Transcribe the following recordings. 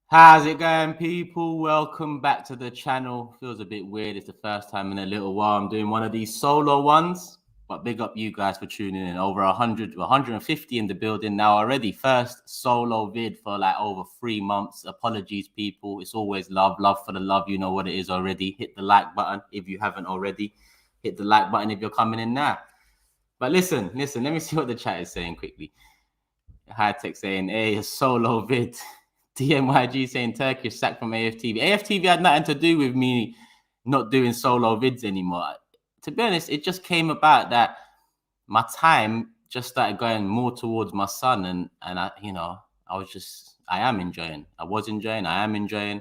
How's it going, people? Welcome back to the channel. Feels a bit weird. It's the first time in a little while I'm doing one of these solo ones, but big up you guys for tuning in. Over 100, 150 in the building now already. First solo vid for like over 3 months. Apologies, people. It's always love for the love. You know what it is already. Hit the like button if you haven't already. Hit the like button if you're coming in now. But listen. Let me see what the chat is saying quickly. High Tech saying, hey, a solo vid. DMYG saying Turkish sacked from AFTV. AFTV had nothing to do with me not doing solo vids anymore. To be honest, it just came about that my time just started going more towards my son, and I, I am enjoying. I was enjoying. I am enjoying.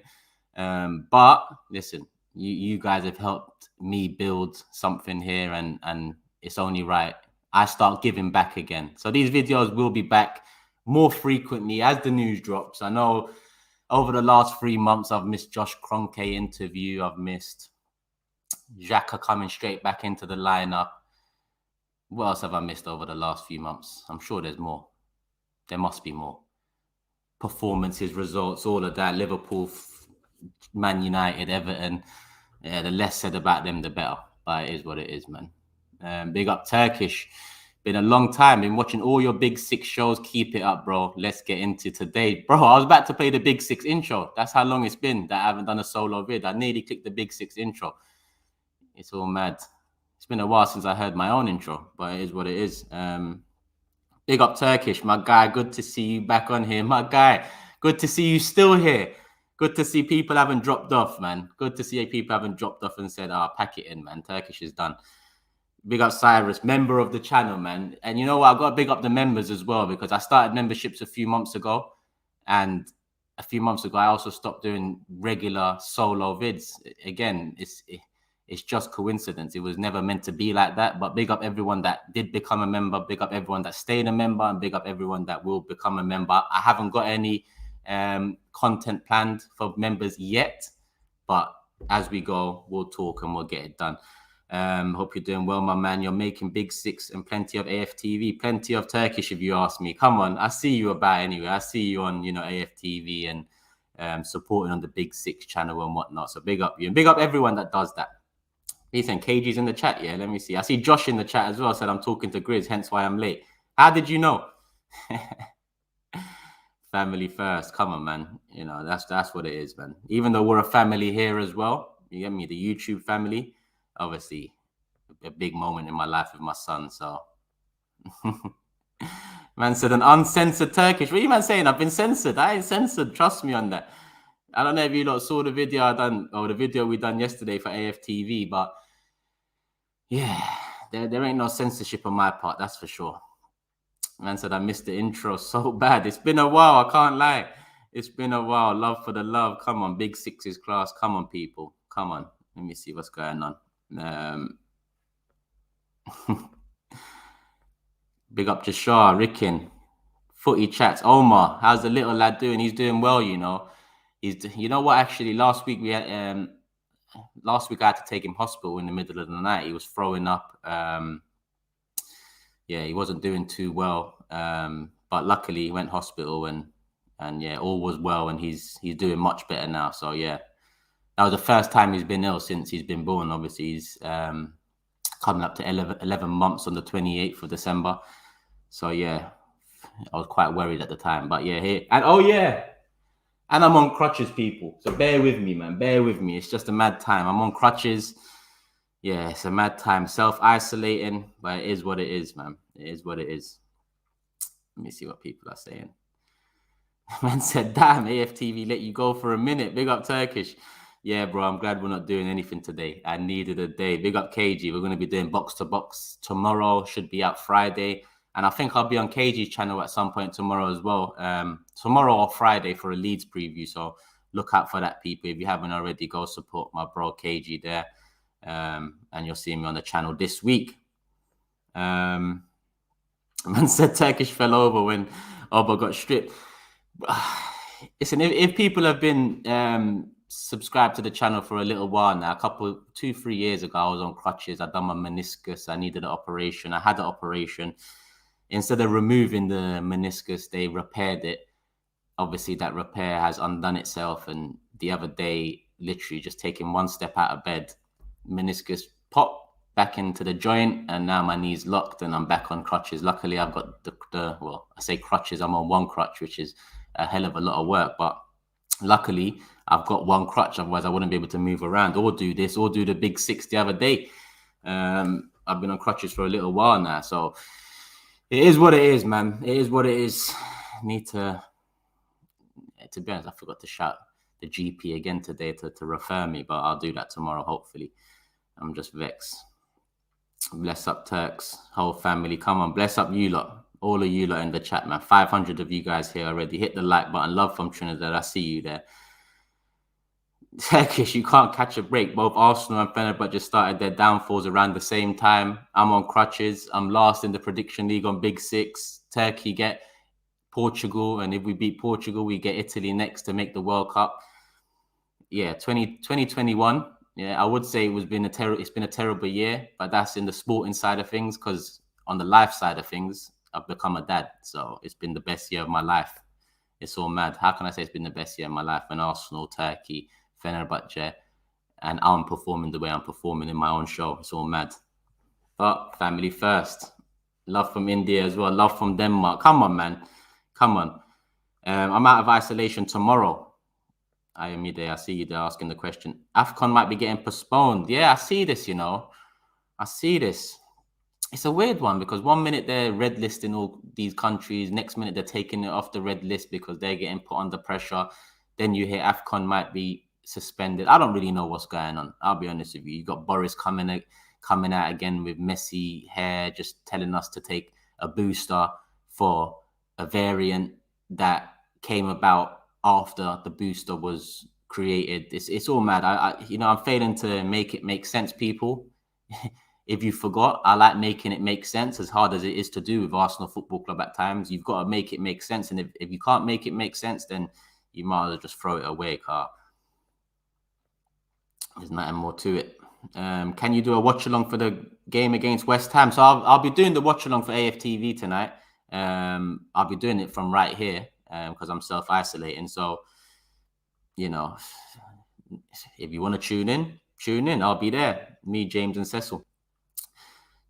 But listen, you guys have helped me build something here, and it's only right I start giving back again. So these videos will be back more frequently as the news drops. I know over the last 3 months, I've missed Josh Kroenke interview. I've missed Xhaka coming straight back into the lineup. What else have I missed over the last few months? I'm sure there's more. There must be more. Performances, results, all of that. Liverpool, Man United, Everton. Yeah, the less said about them, the better. But it is what it is, man. Big up Turkish. Been a long time. Been watching all your Big Six shows. Keep it up, bro. Let's get into today. Bro, I was about to play the Big Six intro. That's how long it's been that I haven't done a solo vid. I nearly clicked the Big Six intro. It's all mad. It's been a while since I heard my own intro, but it is what it is. Big up Turkish, my guy. Good to see you back on here, my guy. Good to see you still here. Good to see people haven't dropped off, man. Good to see people haven't dropped off and said, pack it in, man. Turkish is done. Big up Cyrus, member of the channel, man. And you know what? I've got to big up the members as well, because I started memberships a few months ago. And a few months ago, I also stopped doing regular solo vids. Again, it's just coincidence. It was never meant to be like that. But big up everyone that did become a member. Big up everyone that stayed a member. And big up everyone that will become a member. I haven't got any content planned for members yet. But as we go, we'll talk and we'll get it done. Hope you're doing well, my man. You're making Big Six and plenty of AFTV, plenty of Turkish, if you ask me. Come on, I see you about anyway. I see you on, AFTV and supporting on the Big Six channel and whatnot. So big up you and big up everyone that does that. Ethan, KG's in the chat. Yeah, let me see. I see Josh in the chat as well. Said I'm talking to Grizz, hence why I'm late. How did you know? Family first. Come on, man. That's what it is, man. Even though we're a family here as well, you get me, the YouTube family. Obviously, a big moment in my life with my son. So, man said an uncensored Turkish. What are you man saying? I've been censored. I ain't censored. Trust me on that. I don't know if you lot saw the video I done, or the video we done yesterday for AFTV, but yeah, there ain't no censorship on my part. That's for sure. Man said I missed the intro so bad. It's been a while. I can't lie. It's been a while. Love for the love. Come on, Big Sixes class. Come on, people. Come on. Let me see what's going on. Big up Jashar, Rickin, Footy Chats, Omar. How's the little lad doing? He's doing well, You know what? Actually, last week I had to take him hospital in the middle of the night. He was throwing up. He wasn't doing too well. But luckily, he went hospital and yeah, all was well, and he's doing much better now. So yeah. That was the first time he's been ill since he's been born. Obviously, he's coming up to 11 months on the 28th of December. So, yeah, I was quite worried at the time. But, yeah, and I'm on crutches, people. So bear with me, man. Bear with me. It's just a mad time. I'm on crutches. Yeah, it's a mad time. Self-isolating, but it is what it is, man. It is what it is. Let me see what people are saying. Man said, damn, AFTV let you go for a minute. Big up Turkish. Yeah, bro, I'm glad we're not doing anything today. I needed a day. Big up KG. We're going to be doing box to box tomorrow. Should be out Friday. And I think I'll be on KG's channel at some point tomorrow as well. Tomorrow or Friday for a Leeds preview. So look out for that, people. If you haven't already, go support my bro KG there. And you'll see me on the channel this week. Man said Turkish fell over when Oba got stripped. Listen, if people have been subscribed to the channel for a little while now, 2-3 years ago, I was on crutches. I'd done my meniscus. I needed an operation. I had an operation. Instead of removing the meniscus, they repaired it. obviously that repair has undone itself. And the other day, literally just taking one step out of bed, meniscus pop back into the joint, and now my knee's locked and I'm back on crutches. Luckily, I've got well, I say crutches, I'm on one crutch, which is a hell of a lot of work. But luckily, I've got one crutch. Otherwise, I wouldn't be able to move around or do this or do the big 6 the other day. I've been on crutches for a little while now. So it is what it is, man. It is what it is. Need to be honest, I forgot to shout the GP again today to refer me, but I'll do that tomorrow, hopefully. I'm just vexed. Bless up Turks, whole family. Come on, bless up you lot. All of you lot in the chat, man. 500 of you guys here already. Hit the like button. Love from Trinidad. I see you there. Turkish, you can't catch a break. Both Arsenal and Fenerbahce just started their downfalls around the same time. I'm on crutches. I'm last in the prediction league on Big Six. Turkey get Portugal, and if we beat Portugal, we get Italy next to make the World Cup. Yeah, 2021. Yeah, I would say it's been a terrible year, but that's in the sporting side of things, because on the life side of things, I've become a dad. So it's been the best year of my life. It's all mad. How can I say it's been the best year of my life when Arsenal, Turkey, Fenerbahce, and I'm performing the way I'm performing in my own show? It's all mad. But family first. Love from India as well. Love from Denmark. Come on, man. Come on. I'm out of isolation tomorrow. I am there. I see you there asking the question. AFCON might be getting postponed. Yeah, I see this, I see this. It's a weird one, because 1 minute they're red listing all these countries. Next minute they're taking it off the red list because they're getting put under pressure. Then you hear AFCON might be suspended. I don't really know what's going on. I'll be honest with you. You got Boris coming out again with messy hair, just telling us to take a booster for a variant that came about after the booster was created. It's all mad. I'm failing to make it make sense, people. If you forgot, I like making it make sense, as hard as it is to do with Arsenal Football Club at times. You've got to make it make sense. And if you can't make it make sense, then you might as well just throw it away, car. There's nothing more to it. Can you do a watch along for the game against West Ham? So I'll be doing the watch along for AFTV tonight. I'll be doing it from right here because I'm self-isolating. So, if you want to tune in. I'll be there. Me, James, and Cecil.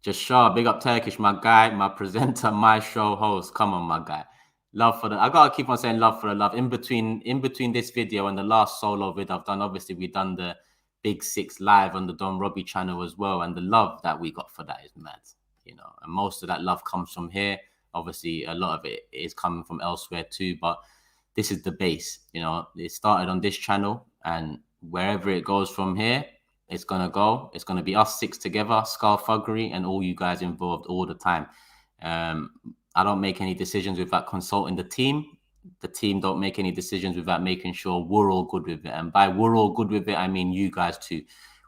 Just Shah, big up Turkish, my guy, my presenter, my show host. Come on, my guy. Love for I gotta keep on saying love for the love. In between this video and the last solo video I've done, obviously we've done the Big Six live on the Don Robbie channel as well, and the love that we got for that is mad. And most of that love comes from here. Obviously, a lot of it is coming from elsewhere too, but this is the base. It started on this channel, and wherever it goes from here, it's gonna go. It's gonna be us 6 together, Scarfuggery, and all you guys involved all the time. I don't make any decisions without consulting the team. The team don't make any decisions without making sure we're all good with it. And by we're all good with it, I mean you guys too.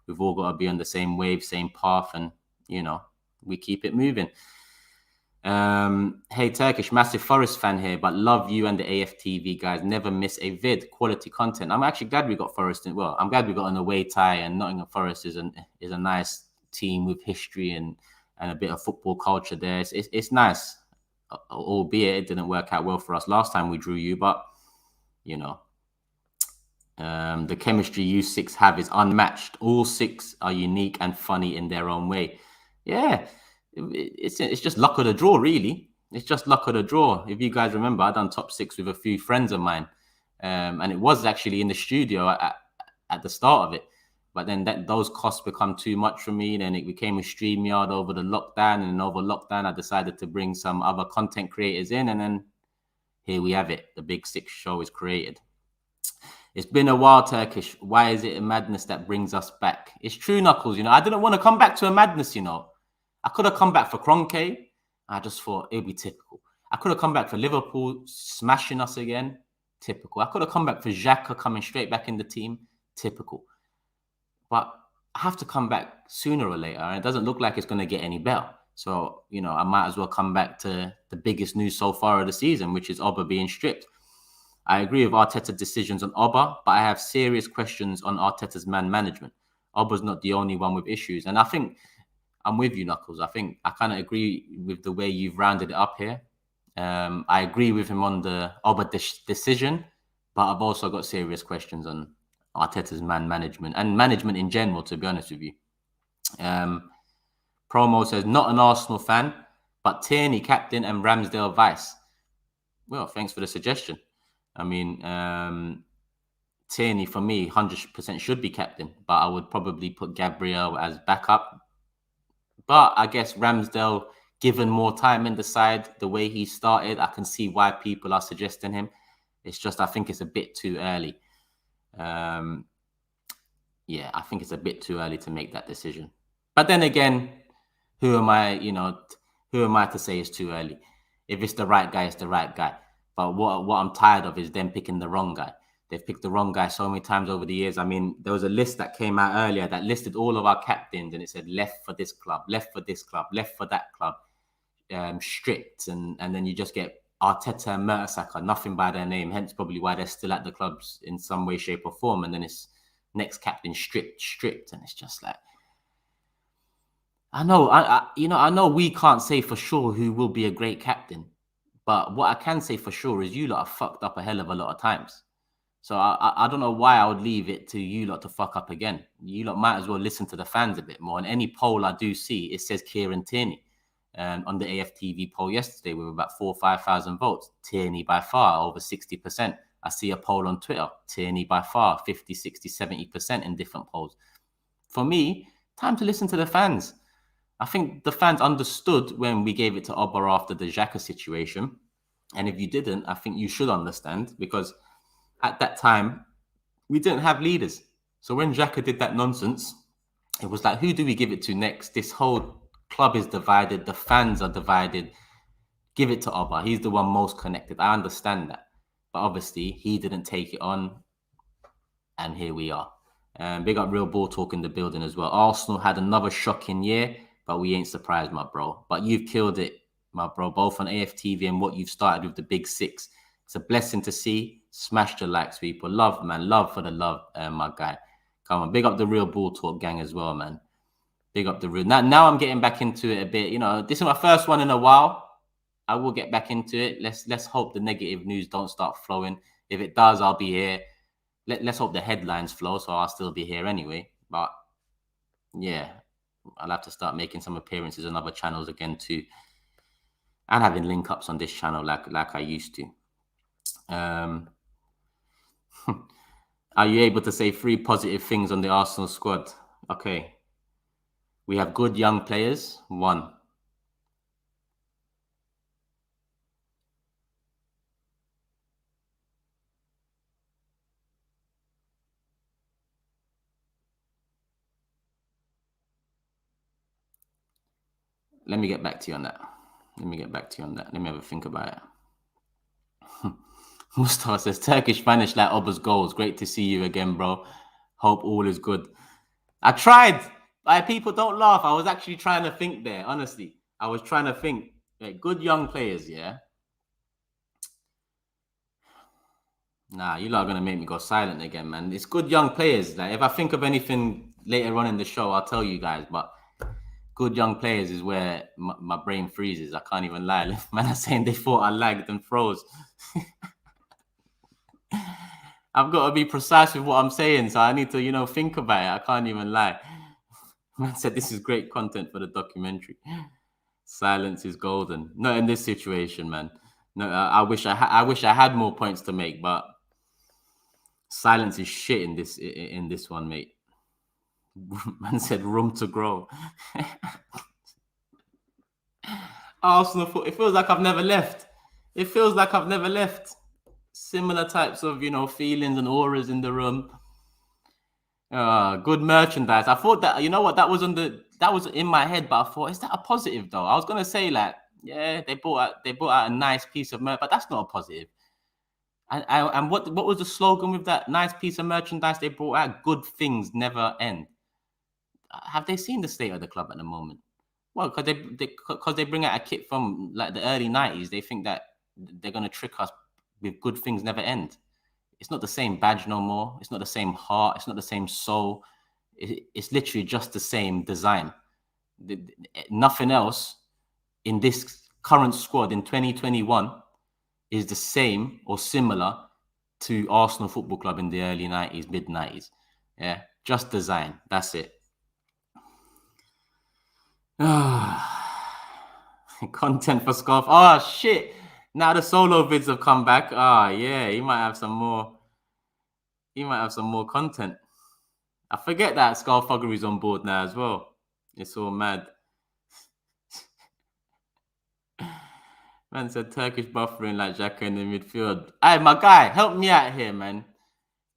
We've all got to be on the same wave, same path, and we keep it moving. Hey Turkish, massive Forest fan here, but love you and the AFTV guys. Never miss a vid. Quality content. I'm actually glad we got Forest in. Well, I'm glad we got an away tie, and Nottingham Forest is a nice team with history and a bit of football culture there. It's nice, albeit it didn't work out well for us last time we drew you, but the chemistry you 6 have is unmatched. All 6 are unique and funny in their own way. Yeah. It's just luck of the draw, really. It's just luck of the draw. If you guys remember, I done top 6 with a few friends of mine, and it was actually in the studio at the start of it. But then those costs become too much for me. Then it became a StreamYard over the lockdown, and over lockdown, I decided to bring some other content creators in, and then here we have it. The Big 6 show is created. It's been a while, Turkish. Why is it a madness that brings us back? It's true, Knuckles. I didn't want to come back to a madness, I could have come back for Kroenke. I just thought it'd be typical. I could have come back for Liverpool smashing us again. Typical. I could have come back for Xhaka coming straight back in the team. Typical. But I have to come back sooner or later. And it doesn't look like it's going to get any better. So, I might as well come back to the biggest news so far of the season, which is Auba being stripped. I agree with Arteta's decisions on Auba, but I have serious questions on Arteta's man management. Auba's not the only one with issues. And I think I'm with you, Knuckles. I think I kind of agree with the way you've rounded it up here. I agree with him on the decision, but I've also got serious questions on Arteta's management and management in general, to be honest with you. Promo says, not an Arsenal fan, but Tierney captain and Ramsdale vice. Well, thanks for the suggestion. I mean, Tierney, for me, 100% should be captain, but I would probably put Gabriel as backup. But I guess Ramsdale, given more time in the side, the way he started, I can see why people are suggesting him. It's just, I think it's a bit too early. Yeah, I think it's a bit too early to make that decision. But then again, who am I to say it's too early? If it's the right guy, it's the right guy. But what I'm tired of is them picking the wrong guy. They've picked the wrong guy so many times over the years. I mean, there was a list that came out earlier that listed all of our captains, and it said left for this club, left for this club, left for that club, strict, and then you just get Arteta and Mertesacker, nothing by their name. Hence, probably why they're still at the clubs in some way, shape, or form. And then it's next captain strict, and it's just like, I know we can't say for sure who will be a great captain, but what I can say for sure is you lot have fucked up a hell of a lot of times. So I don't know why I would leave it to you lot to fuck up again. You lot might as well listen to the fans a bit more. And any poll I do see, it says Kieran Tierney. On the AFTV poll yesterday with about 4,000 or 5,000 votes, Tierney by far over 60%. I see a poll on Twitter, Tierney by far 50, 60, 70% in different polls. For me, time to listen to the fans. I think the fans understood when we gave it to Oba after the Xhaka situation. And if you didn't, I think you should understand, because at that time, we didn't have leaders. So when Xhaka did that nonsense, it was like, who do we give it to next? This whole club is divided. The fans are divided. Give it to Oba. He's the one most connected. I understand that. But obviously, he didn't take it on. And here we are. Big up Real Ball Talk in the building as well. Arsenal had another shocking year, but we ain't surprised, my bro. But you've killed it, my bro, both on AFTV and what you've started with the Big Six. It's a blessing to see. Smash the likes, people. Love, man. Love for the love, my guy. Come on. Big up the Real Ball Talk gang as well, man. Big up the Real. Now I'm getting back into it a bit. You know, this is my first one in a while. I will get back into it. Let's hope the negative news don't start flowing. If it does, I'll be here. Let's hope the headlines flow, so I'll still be here anyway. But yeah, I'll have to start making some appearances on other channels again too, and having link ups on this channel like I used to. Are you able to say 3 positive things on the Arsenal squad? Okay. We have good young players. 1. Let me get back to you on that. Let me have a think about it. Mustafa says, Turkish Spanish like Oba's goals. Great to see you again, bro. Hope all is good. I tried. People don't laugh. I was actually trying to think there, honestly. I was trying to think. Good young players, yeah? Nah, you lot are going to make me go silent again, man. It's good young players. Like, if I think of anything later on in the show, I'll tell you guys. But good young players is where my brain freezes. I can't even lie. Man, I'm saying they thought I lagged and froze. I've got to be precise with what I'm saying, so I need to, think about it. I can't even lie. Man said this is great content for the documentary. Silence is golden. Not in this situation, man. No, I wish I had more points to make, but silence is shit in this one, mate. Man said room to grow. Arsenal, it feels like I've never left. Similar types of, feelings and auras in the room. Good merchandise. I thought that, that was in my head, but I thought, is that a positive though? I was gonna say like, yeah, they bought out a nice piece of merch, but that's not a positive. And what was the slogan with that nice piece of merchandise they brought out? Good things never end. Have they seen the state of the club at the moment? Well, because they bring out a kit from like the early 90s, they think that they're gonna trick us with good things never end. It's not the same badge no more. It's not the same heart. It's not the same soul. It's literally just the same design. Nothing else in this current squad in 2021 is the same or similar to Arsenal Football Club in the early 90s, mid 90s. Yeah, just design. That's it. Content for Scarf. Oh, shit. Now the solo vids have come back. Ah, yeah, he might have some more. He might have some more content. I forget that Scarfuggery's on board now as well. It's all mad. Man said Turkish buffering like Xhaka in the midfield. Hey, my guy, help me out here, man.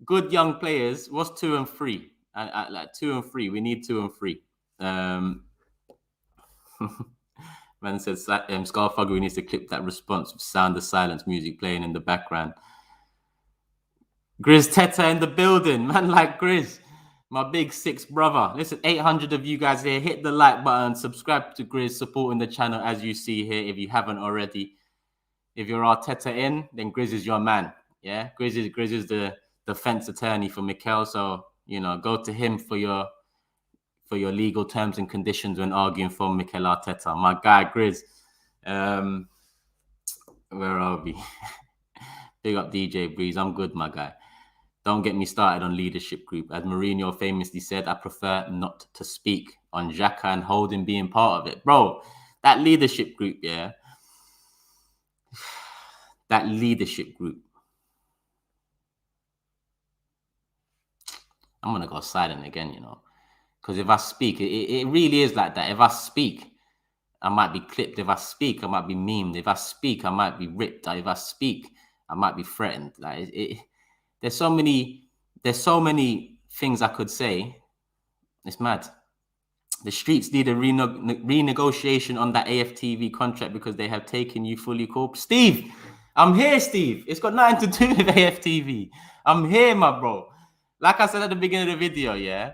Good young players. What's 2 and 3? Like 2 and 3. We need 2 and 3. Man said Scarfuggery needs to clip that response with sound of silence music playing in the background. Grizz Teta in the building. Man like Grizz. My big 6 brother. Listen, 800 of you guys here. Hit the like button. Subscribe to Grizz. Supporting the channel as you see here if you haven't already. If you're Arteta in, then Grizz is your man. Yeah? Grizz is the defense attorney for Mikel. So, go to him for your legal terms and conditions when arguing for Mikel Arteta. My guy, Grizz. Where are we? Big up DJ Breeze. I'm good, my guy. Don't get me started on leadership group. As Mourinho famously said, I prefer not to speak on Xhaka and Holding being part of it. Bro, that leadership group, yeah? That leadership group. I'm going to go silent again, Because if I speak, it really is like that. If I speak, I might be clipped. If I speak, I might be memed. If I speak, I might be ripped. If I speak, I might be threatened. Like there's so many things I could say. It's mad. The streets need a renegotiation on that AFTV contract because they have taken you fully corp. Steve, I'm here, Steve. It's got nothing to do with AFTV. I'm here, my bro. Like I said at the beginning of the video, yeah?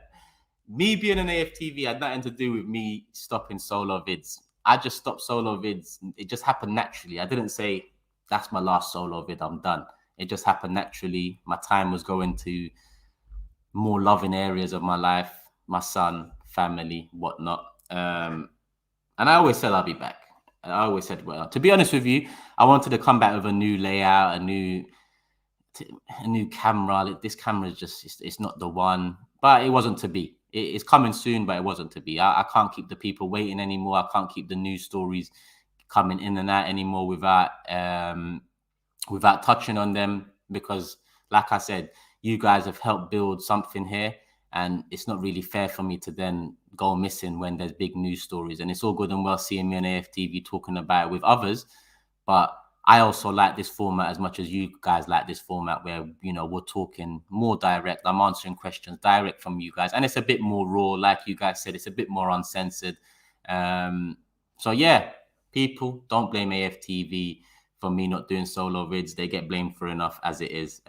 Me being an AFTV had nothing to do with me stopping solo vids. I just stopped solo vids. It just happened naturally. I didn't say, that's my last solo vid, I'm done. It just happened naturally. My time was going to more loving areas of my life, my son, family, whatnot. And I always said I'll be back. And I always said, well, to be honest with you, I wanted to come back with a new layout, a new camera. This camera is just, it's not the one, but it wasn't to be. It's coming soon, but it wasn't to be. I can't keep the people waiting anymore. I can't keep the news stories coming in and out anymore without touching on them, because like I said, you guys have helped build something here, and it's not really fair for me to then go missing when there's big news stories. And it's all good and well seeing me on AFTV talking about it with others, but I also like this format as much as you guys like this format where, we're talking more direct. I'm answering questions direct from you guys. And it's a bit more raw. Like you guys said, it's a bit more uncensored. So yeah, people, don't blame AFTV for me not doing solo vids. They get blamed for enough as it is.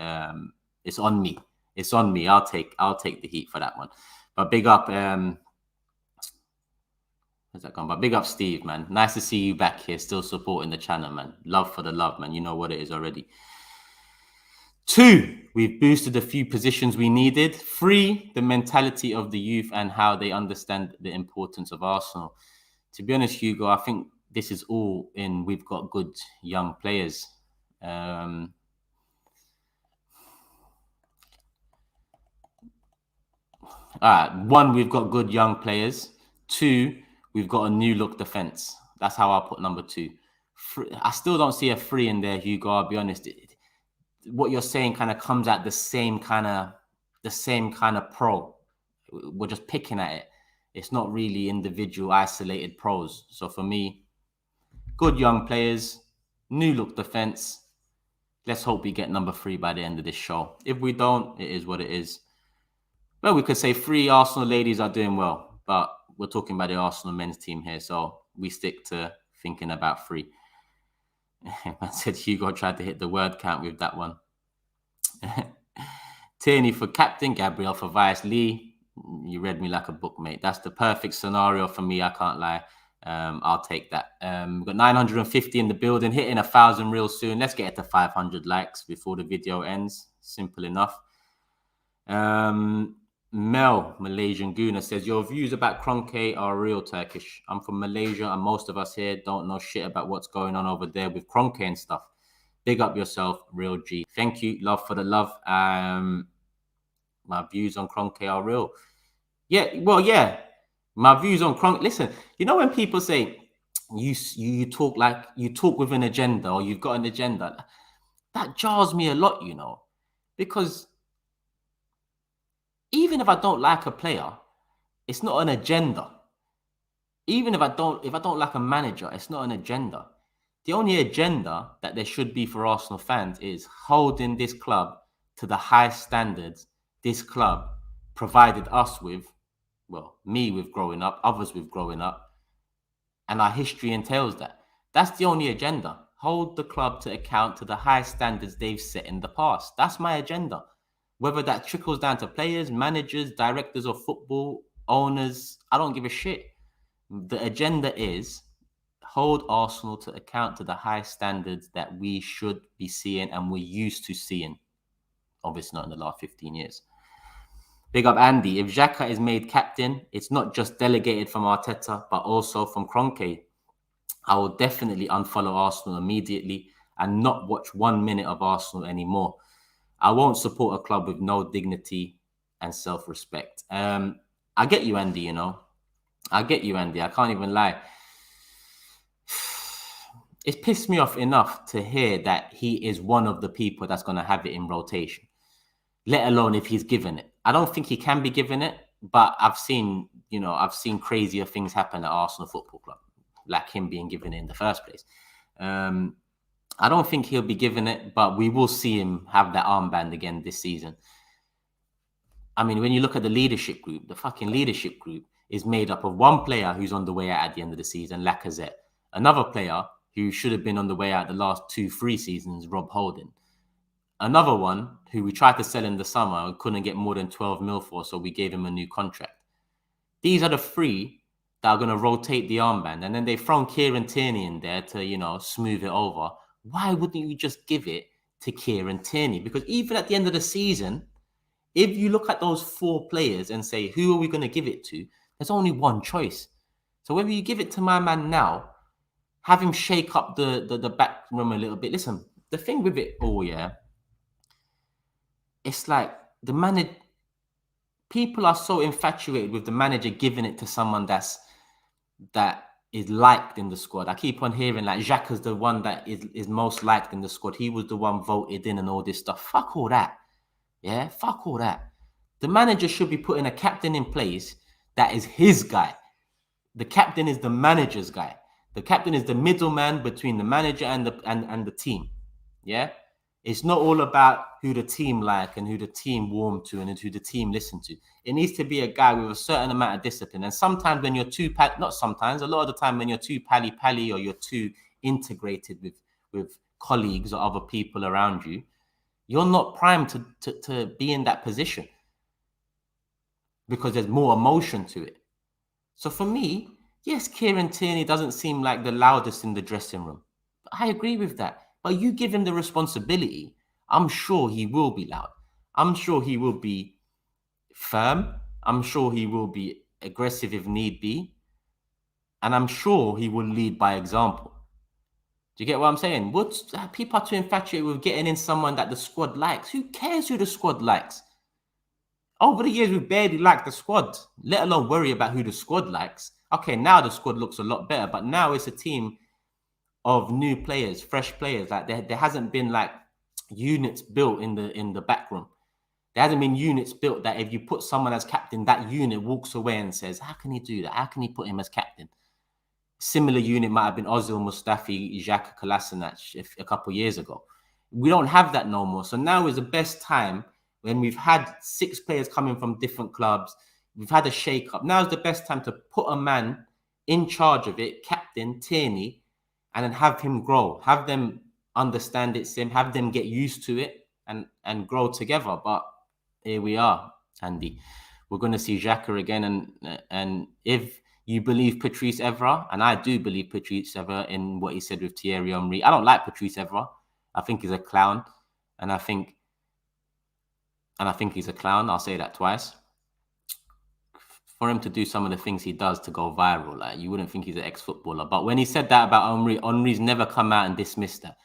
It's on me. It's on me. I'll take the heat for that one. But big up, where's that gone? But big up Steve, man. Nice to see you back here, still supporting the channel, man. Love for the love, man. You know what it is already. 2, we've boosted a few positions we needed. 3, the mentality of the youth and how they understand the importance of Arsenal. To be honest, Hugo, I think this is all in. We've got good young players. All right. 1, we've got good young players. 2, we've got a new look defense. That's how I'll put number 2. 3, I still don't see a 3 in there, Hugo. I'll be honest. What you're saying kind of comes at the same kind of pro. We're just picking at it. It's not really individual, isolated pros. So for me, good young players, new look defense. Let's hope we get number 3 by the end of this show. If we don't, it is what it is. Well, we could say 3 Arsenal ladies are doing well, but we're talking about the Arsenal men's team here, so we stick to thinking about 3. I said Hugo tried to hit the word count with that one. Tierney for captain, Gabriel for vice, Lee. You read me like a book, mate. That's the perfect scenario for me. I can't lie. I'll take that. We've got 950 in the building, hitting 1,000 real soon. Let's get it to 500 likes before the video ends. Simple enough. Malaysian Guna says, your views about Kroenke are real Turkish. I'm from Malaysia and most of us here don't know shit about what's going on over there with Kroenke and stuff. Big up yourself, real G. Thank you. Love for the love. My views on Kroenke are real. Yeah, well, yeah. My views on Kroenke. Listen, you know when people say you talk with an agenda or you've got an agenda, that jars me a lot, because even if I don't like a player, it's not an agenda. Even if I don't like a manager, it's not an agenda. The only agenda that there should be for Arsenal fans is holding this club to the high standards this club provided us with, well, me with growing up, others with growing up, and our history entails that. That's the only agenda. Hold the club to account to the high standards they've set in the past. That's my agenda. Whether that trickles down to players, managers, directors of football, owners, I don't give a shit. The agenda is hold Arsenal to account to the high standards that we should be seeing and we're used to seeing. Obviously not in the last 15 years. Big up Andy. If Xhaka is made captain, it's not just delegated from Arteta, but also from Kroenke. I will definitely unfollow Arsenal immediately and not watch 1 minute of Arsenal anymore. I won't support a club with no dignity and self-respect. I get you, Andy, I get you, Andy. I can't even lie. It's pissed me off enough to hear that he is one of the people that's going to have it in rotation, let alone if he's given it. I don't think he can be given it, but I've seen crazier things happen at Arsenal Football Club, like him being given it in the first place. I don't think he'll be given it, but we will see him have that armband again this season. I mean, when you look at the leadership group, the fucking leadership group is made up of one player who's on the way out at the end of the season, Lacazette. Another player who should have been on the way out the last 2-3 seasons, Rob Holding. Another one who we tried to sell in the summer and couldn't get more than 12 mil for, so we gave him a new contract. These are the three that are going to rotate the armband. And then they've thrown Kieran Tierney in there to, smooth it over. Why wouldn't you just give it to Kieran Tierney? Because even at the end of the season, if you look at those 4 players and say, who are we going to give it to? There's only one choice. So whether you give it to my man now, have him shake up the back room a little bit. Listen, the thing with it all, it's like people are so infatuated with the manager giving it to someone that is liked in the squad. I keep on hearing like Xhaka's the one that is most liked in the squad. He was the one voted in and all this stuff. Fuck all that. Yeah, fuck all that. The manager should be putting a captain in place that is his guy. The captain is the manager's guy. The captain is the middleman between the manager and the team. Yeah? It's not all about who the team like and who the team warm to and who the team listen to. It needs to be a guy with a certain amount of discipline. And sometimes when you're not sometimes, a lot of the time when you're too pally-pally or you're too integrated with colleagues or other people around you, you're not primed to be in that position because there's more emotion to it. So for me, yes, Kieran Tierney doesn't seem like the loudest in the dressing room. I agree with that. But you give him the responsibility, I'm sure he will be loud. I'm sure he will be firm. I'm sure he will be aggressive if need be. And I'm sure he will lead by example. Do you get what I'm saying? People are too infatuated with getting in someone that the squad likes. Who cares who the squad likes? Over the years, we've barely liked the squad, let alone worry about who the squad likes. Okay, now the squad looks a lot better, but now it's a team of new players, fresh players. Like there hasn't been like units built in the back room. There hasn't been units built that if you put someone as captain, that unit walks away and says, how can he do that? How can he put him as captain? Similar unit might have been Ozil, Mustafi, Xhaka, Kolasinac a couple of years ago. We don't have that no more. So now is the best time when we've had 6 players coming from different clubs. We've had a shake-up. Now is the best time to put a man in charge of it, Captain Tierney, and then have him grow. Have them understand it's him. Have them get used to it and grow together. But here we are, Andy. We're going to see Xhaka again. And if you believe Patrice Evra, and I do believe Patrice Evra in what he said with Thierry Henry. I don't like Patrice Evra. I think he's a clown. And I think he's a clown. I'll say that twice. for him to do some of the things he does to go viral, like you wouldn't think he's an ex-footballer. But when he said that about Henry's never come out and dismissed that.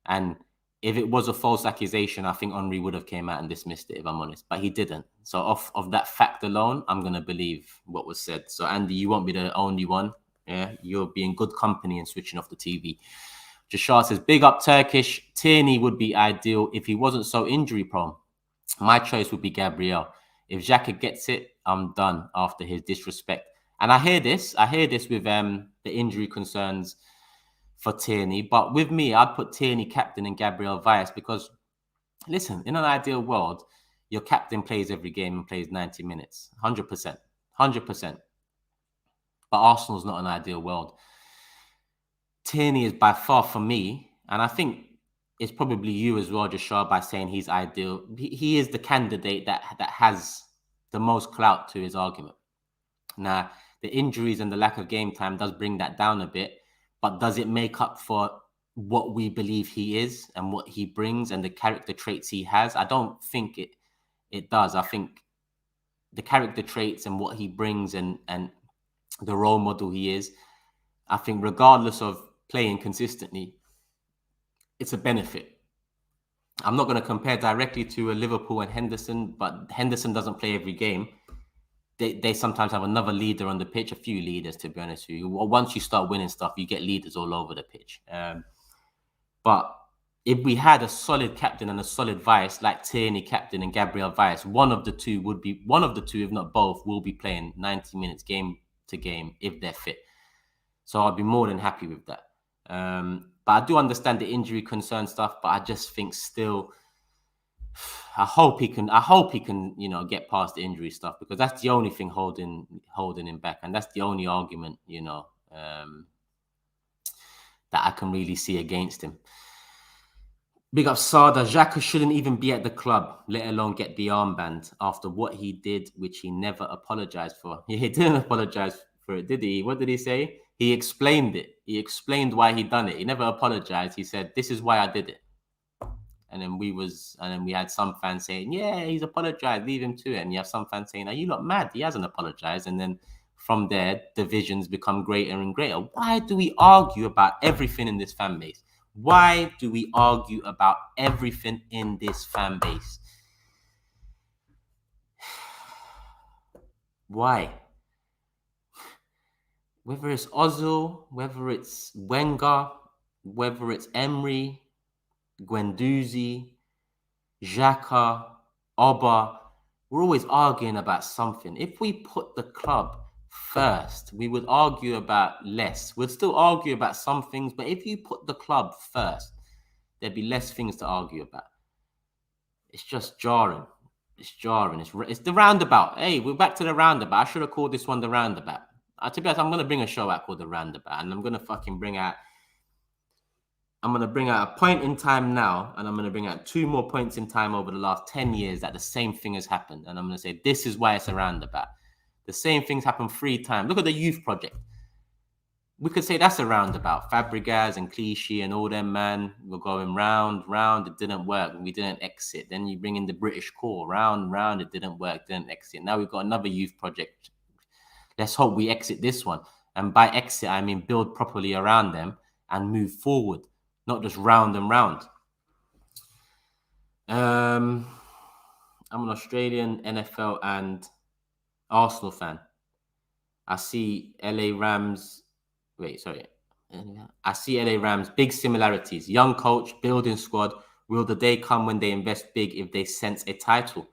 And if it was a false accusation, I think Henry would have came out and dismissed it, if I'm honest. But he didn't. So off of that fact alone, I'm going to believe what was said. So Andy, you won't be the only one. Yeah, you'll be in good company and switching off the TV. Jashar says, big up Turkish. Tierney would be ideal if he wasn't so injury prone. My choice would be Gabriel. If Xhaka gets it, I'm done after his disrespect. And I hear this with the injury concerns for Tierney. But with me, I'd put Tierney captain and Gabriel vice because, listen, in an ideal world, your captain plays every game and plays 90 minutes. 100%. 100%. But Arsenal's not an ideal world. Tierney is by far, for me, and I think it's probably you as well, Jashar, by saying he's ideal. He is the candidate that has the most clout to his argument. Now, the injuries and the lack of game time does bring that down a bit, but does it make up for what we believe he is and what he brings and the character traits he has? I don't think it does. I think the character traits and what he brings and the role model he is, I think regardless of playing consistently, it's a benefit. I'm not going to compare directly to a Liverpool and Henderson, but Henderson doesn't play every game. They sometimes have another leader on the pitch, a few leaders, to be honest with you. Once you start winning stuff, you get leaders all over the pitch. But if we had a solid captain and a solid vice, like Tierney captain and Gabriel vice, one of the two, if not both, will be playing 90 minutes game to game if they're fit. So I'd be more than happy with that. But I do understand the injury concern stuff, but I just think still, I hope he can, get past the injury stuff, because that's the only thing holding him back. And that's the only argument, that I can really see against him. Big up Sada. Xhaka shouldn't even be at the club, let alone get the armband after what he did, which he never apologized for. He didn't apologize for it, did he? What did he say? He explained it. He explained why he done it. He never apologized. He said, "This is why I did it." And then we had some fans saying, "Yeah, he's apologized. Leave him to it." And you have some fans saying, "Are you not mad? He hasn't apologized." And then from there, divisions become greater and greater. Why do we argue about everything in this fan base? Why do we argue about everything in this fan base? Why? Whether it's Ozil, whether it's Wenger, whether it's Emery, Guendouzi, Xhaka, Oba, we're always arguing about something. If we put the club first, we would argue about less. We'd still argue about some things, but if you put the club first, there'd be less things to argue about. It's just jarring. It's jarring. It's the roundabout. Hey, we're back to the roundabout. I should have called this one the roundabout. To be honest, I'm going to bring a show out called The Roundabout, and I'm going to fucking bring out a point in time now, and I'm going to bring out 2 more points in time over the last 10 years that the same thing has happened. And I'm going to say, this is why it's a roundabout. The same things happen 3 times. Look at the youth project. We could say that's a roundabout. Fabregas and Clichy and all them, man, we're going round. It didn't work. We didn't exit. Then you bring in the British core. Round. It didn't work. Didn't exit. Now we've got another youth project. Let's hope we exit this one. And by exit, I mean build properly around them and move forward, not just round and round. I'm an Australian NFL and Arsenal fan. I see LA Rams, big similarities. Young coach, building squad. Will the day come when they invest big if they sense a title?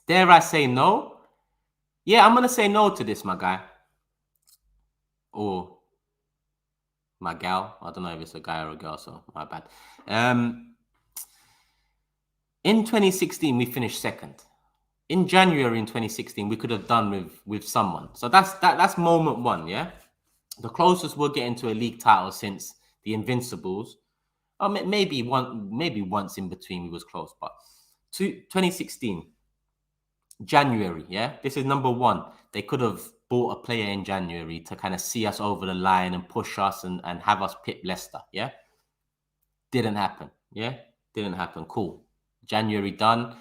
Dare I say no? Yeah, I'm going to say no to this, my guy. Or my gal. I don't know if it's a guy or a girl, so my bad. In 2016, we finished second. In January in 2016, we could have done with someone. So that's moment 1, yeah? The closest we're getting to a league title since the Invincibles. Maybe once in between we was close, but 2016, January, yeah? This is number 1. They could have bought a player in January to kind of see us over the line and push us and have us pip Leicester, yeah? Didn't happen, yeah? Didn't happen. Cool. January done.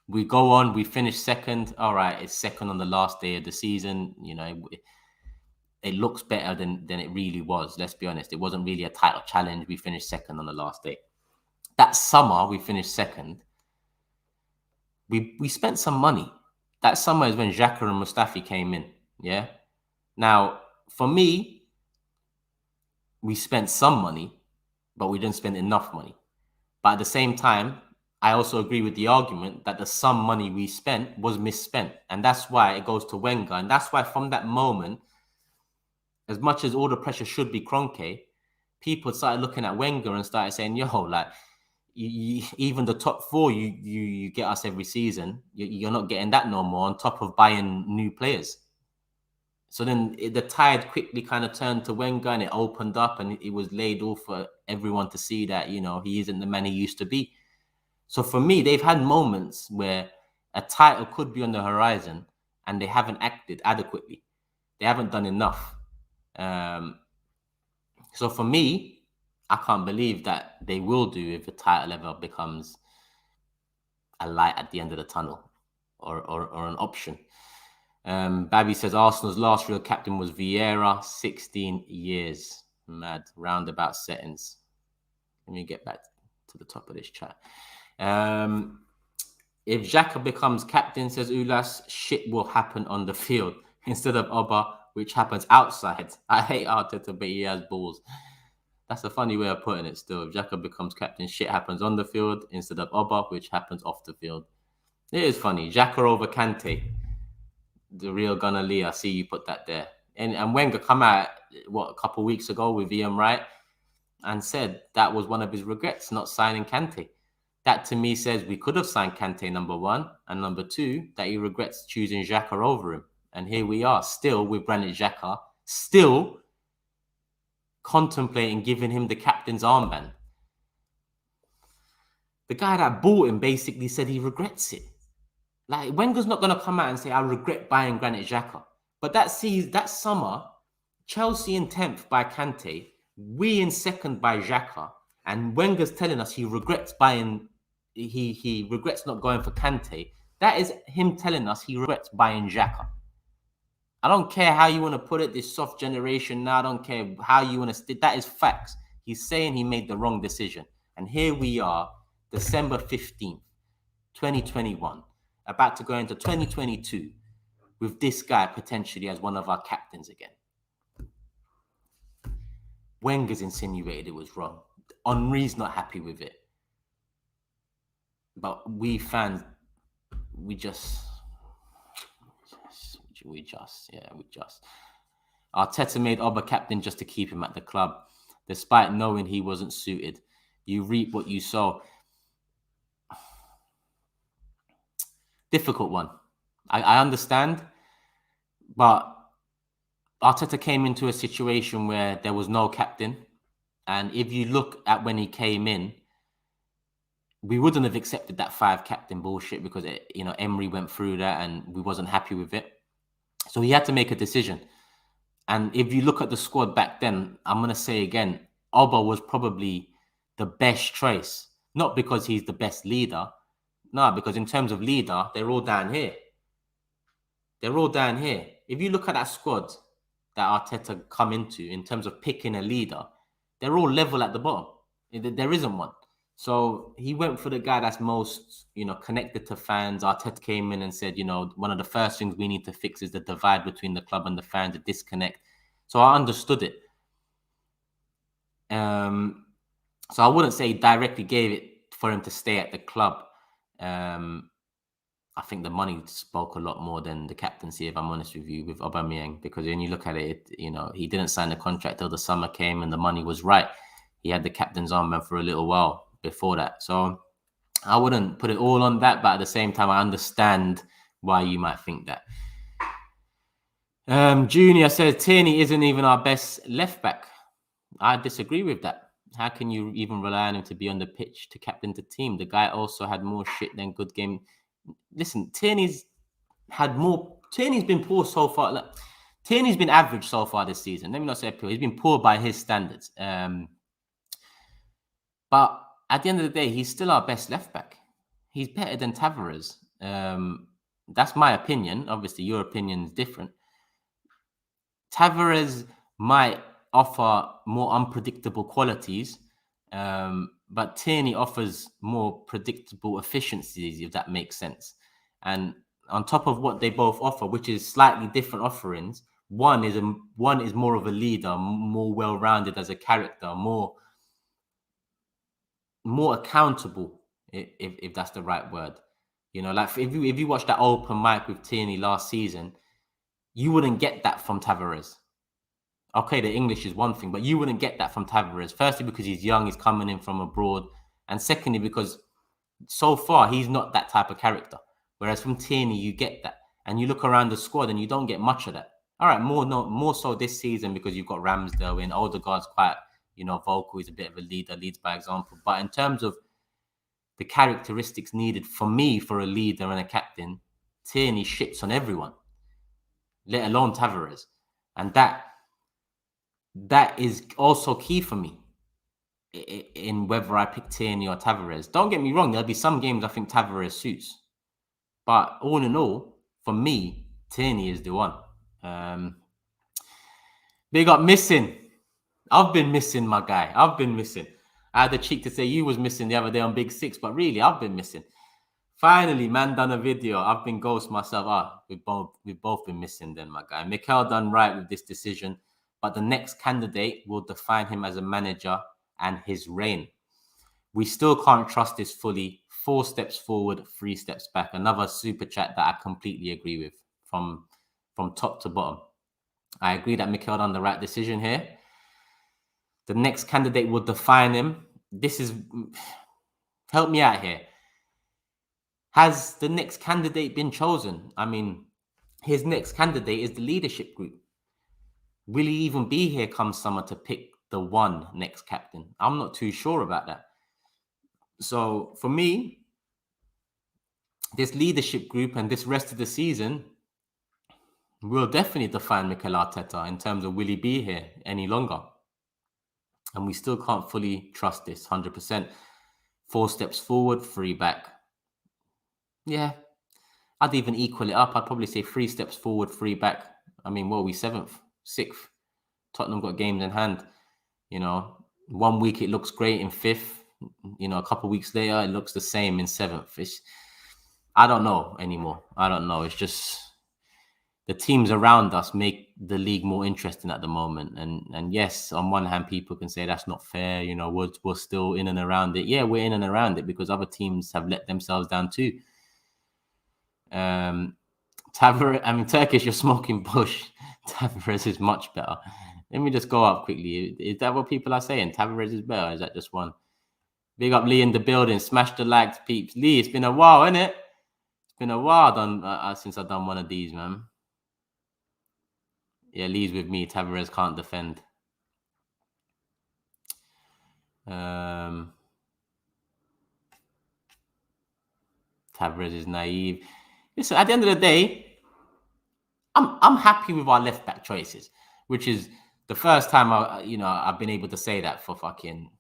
We go on, we finish second. All right, it's second on the last day of the season. You know, it looks better than it really was. Let's be honest. It wasn't really a title challenge. We finished second on the last day. That summer, we finished second. We spent some money. That summer is when Xhaka and Mustafi came in. Yeah. Now, for me, we spent some money, but we didn't spend enough money. But at the same time, I also agree with the argument that the some money we spent was misspent. And that's why it goes to Wenger. And that's why from that moment, as much as all the pressure should be Kroenke, people started looking at Wenger and started saying, yo, like, even the top four you get us every season, you're not getting that no more on top of buying new players. So then the tide quickly kind of turned to Wenger and it opened up and it was laid all for everyone to see that, you know, he isn't the man he used to be. So for me, they've had moments where a title could be on the horizon and they haven't acted adequately. They haven't done enough. So for me, I can't believe that they will do if the title ever becomes a light at the end of the tunnel or an option. Babby says Arsenal's last real captain was Vieira, 16 years. Mad, roundabout settings. Let me get back to the top of this chat. If Xhaka becomes captain, says Ulas, shit will happen on the field instead of Oba, which happens outside. I hate Arteta, but he has balls. That's a funny way of putting it still. If Xhaka becomes captain, shit happens on the field instead of Oba, which happens off the field. It is funny. Xhaka over Kante. The real Gunnar Lee, I see you put that there. And Wenger come out, a couple of weeks ago with Ian Wright and said that was one of his regrets, not signing Kante. That to me says we could have signed Kante, number one, and number two, that he regrets choosing Xhaka over him. And here we are, still with Granit Xhaka, still contemplating giving him the captain's armband. The guy that bought him basically said he regrets it. Like, Wenger's not going to come out and say, I regret buying Granit Xhaka. But that summer, Chelsea in 10th by Kante, we in second by Xhaka, and Wenger's telling us he regrets buying, he regrets not going for Kante. That is him telling us he regrets buying Xhaka. I don't care how you want to put it, this soft generation now, I don't care how you want to, that is facts. He's saying he made the wrong decision. And here we are, December 15th, 2021. About to go into 2022 with this guy potentially as one of our captains again. Wenger's insinuated it was wrong. Henry's not happy with it. But we fans, we just. Arteta made Oba captain just to keep him at the club, despite knowing he wasn't suited. You reap what you sow. Difficult one. I understand, but Arteta came into a situation where there was no captain. And if you look at when he came in, we wouldn't have accepted that 5 captain bullshit because, Emery went through that and we wasn't happy with it. So he had to make a decision. And if you look at the squad back then, I'm going to say again, Oba was probably the best choice. Not because he's the best leader. No, because in terms of leader, they're all down here. They're all down here. If you look at that squad that Arteta come into in terms of picking a leader, they're all level at the bottom. There isn't one. So he went for the guy that's most, connected to fans. Arteta came in and said, one of the first things we need to fix is the divide between the club and the fans, the disconnect. So I understood it. So I wouldn't say he directly gave it for him to stay at the club. I think the money spoke a lot more than the captaincy, if I'm honest with you, with Aubameyang, because when you look at it, he didn't sign the contract till the summer came and the money was right. He had the captain's armband for a little while before that. So I wouldn't put it all on that, but at the same time, I understand why you might think that. Junior says, Tierney isn't even our best left back. I disagree with that. How can you even rely on him to be on the pitch to captain the team? The guy also had more shit than good game. Listen, Tierney's been poor so far. Like, Tierney's been average so far this season. Let me not say poor. He's been poor by his standards. But at the end of the day, he's still our best left back. He's better than Tavares. That's my opinion. Obviously, your opinion is different. Tavares might offer more unpredictable qualities, but Tierney offers more predictable efficiencies, if that makes sense. And on top of what they both offer, which is slightly different offerings, one is more of a leader, more well-rounded as a character, more accountable, if that's the right word. You know, like if you watch that open mic with Tierney last season, you wouldn't get that from Tavares. Okay, the English is one thing, but you wouldn't get that from Tavares. Firstly, because he's young, he's coming in from abroad. And secondly, because so far, he's not that type of character. Whereas from Tierney, you get that. And you look around the squad and you don't get much of that. All right, more so this season because you've got Ramsdale in. Odegaard's quite, vocal. He's a bit of a leader, leads by example. But in terms of the characteristics needed for me for a leader and a captain, Tierney shits on everyone, let alone Tavares. And that is also key for me in whether I pick Tierney or Tavares. Don't get me wrong, there'll be some games I think Tavares suits. But all in all, for me, Tierney is the one. Big up missing. I've been missing, my guy. I've been missing. I had the cheek to say you was missing the other day on Big Six, but really, I've been missing. Finally, man done a video. I've been ghost myself. We've both been missing then, my guy. Mikel done right with this decision, but the next candidate will define him as a manager and his reign. We still can't trust this fully. 4 steps forward, 3 steps back. Another super chat that I completely agree with from top to bottom. I agree that Mikel done the right decision here. The next candidate will define him. Help me out here. Has the next candidate been chosen? I mean, his next candidate is the leadership group. Will he even be here come summer to pick the one next captain? I'm not too sure about that. So for me, this leadership group and this rest of the season will definitely define Mikel Arteta in terms of will he be here any longer? And we still can't fully trust this 100%. 4 steps forward, 3 back. Yeah, I'd even equal it up. I'd probably say 3 steps forward, 3 back. I mean, what are we, 7th, 6th? Tottenham got games in hand. 1 week it looks great in 5th. A couple of weeks later, it looks the same in 7th. I don't know anymore. I don't know. It's just the teams around us make the league more interesting at the moment. And yes, on one hand, people can say that's not fair. We're still in and around it. Yeah, we're in and around it because other teams have let themselves down too. Turkish, you're smoking bush. Tavares is much better. Let me just go up quickly. Is that what people are saying? Tavares is better? Or is that just one? Big up Lee in the building. Smash the likes, peeps. Lee, it's been a while, innit? It's been a while since I've done one of these, man. Yeah, Lee's with me. Tavares can't defend. Tavares is naive. Listen, at the end of the day, I'm happy with our left back choices, which is the first time I've been able to say that for fucking.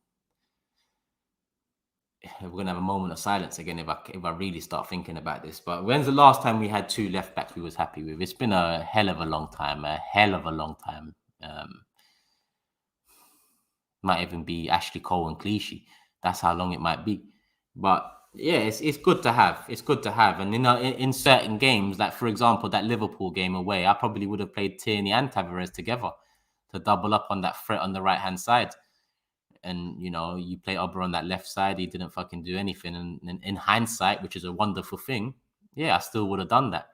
We're gonna have a moment of silence again if I really start thinking about this. But when's the last time we had 2 left backs we was happy with? It's been a hell of a long time. Might even be Ashley Cole and Clichy. That's how long it might be. But yeah, it's good to have. It's good to have. And in certain games, like for example, that Liverpool game away, I probably would have played Tierney and Tavares together to double up on that threat on the right-hand side. And, you play Ober on that left side, he didn't fucking do anything. And in hindsight, which is a wonderful thing, yeah, I still would have done that.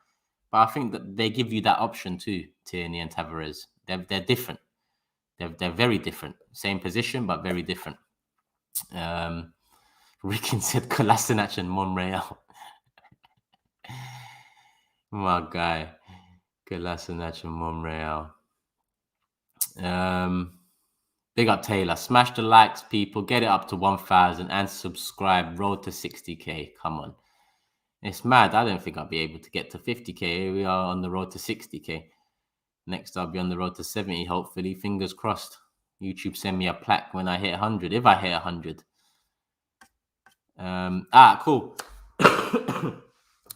But I think that they give you that option too, Tierney and Tavares. They're different. They're very different. Same position, but very different. Ricken said Kolasinac and Monreal. My guy. Kolasinac and Monreal. Big up Taylor. Smash the likes, people. Get it up to 1,000 and subscribe. Road to 60k. Come on. It's mad. I don't think I'll be able to get to 50k. Here we are on the road to 60k. Next, I'll be on the road to 70, hopefully. Fingers crossed. YouTube send me a plaque when I hit 100. If I hit 100. Cool.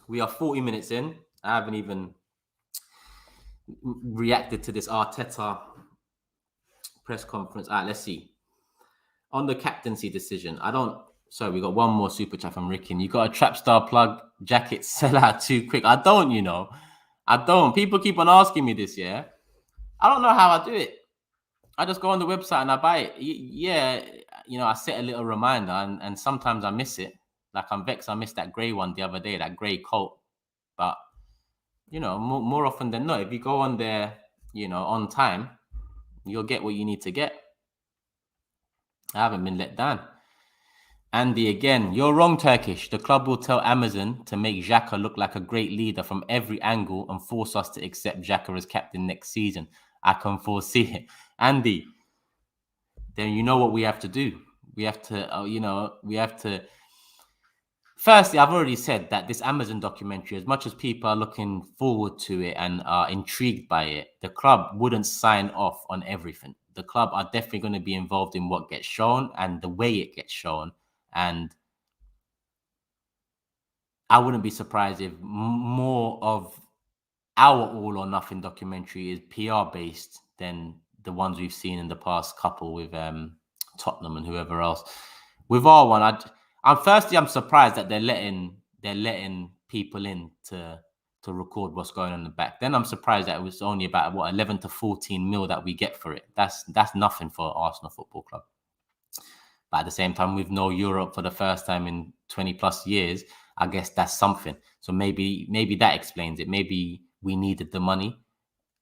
We are 40 minutes in. I haven't even reacted to this Arteta press conference. All right, let's see. On the captaincy decision, sorry, we got one more super chat from Rickin. You got a trap star plug jacket sell out too quick. I don't, I don't. People keep on asking me this, yeah? I don't know how I do it. I just go on the website and I buy it. Yeah, I set a little reminder and sometimes I miss it. Like I'm vexed I missed that grey one the other day, that grey coat. But, more often than not, if you go on there, on time, you'll get what you need to get. I haven't been let down. Andy, again, you're wrong, Turkish. The club will tell Amazon to make Xhaka look like a great leader from every angle and force us to accept Xhaka as captain next season. I can foresee it. Andy, then you know what we have to do. We have to, firstly, I've already said that this Amazon documentary, as much as people are looking forward to it and are intrigued by it, the club wouldn't sign off on everything. The club are definitely going to be involved in what gets shown and the way it gets shown. And I wouldn't be surprised if more of our all or nothing documentary is PR based than the ones we've seen in the past couple with Tottenham and whoever else. With our one, I'm surprised that they're letting people in to record what's going on in the back. Then I'm surprised that it was only about 11 to 14 mil that we get for it. That's nothing for Arsenal Football Club. But at the same time, with no Europe for the first time in 20 plus years, I guess that's something. So maybe that explains it. Maybe we needed the money,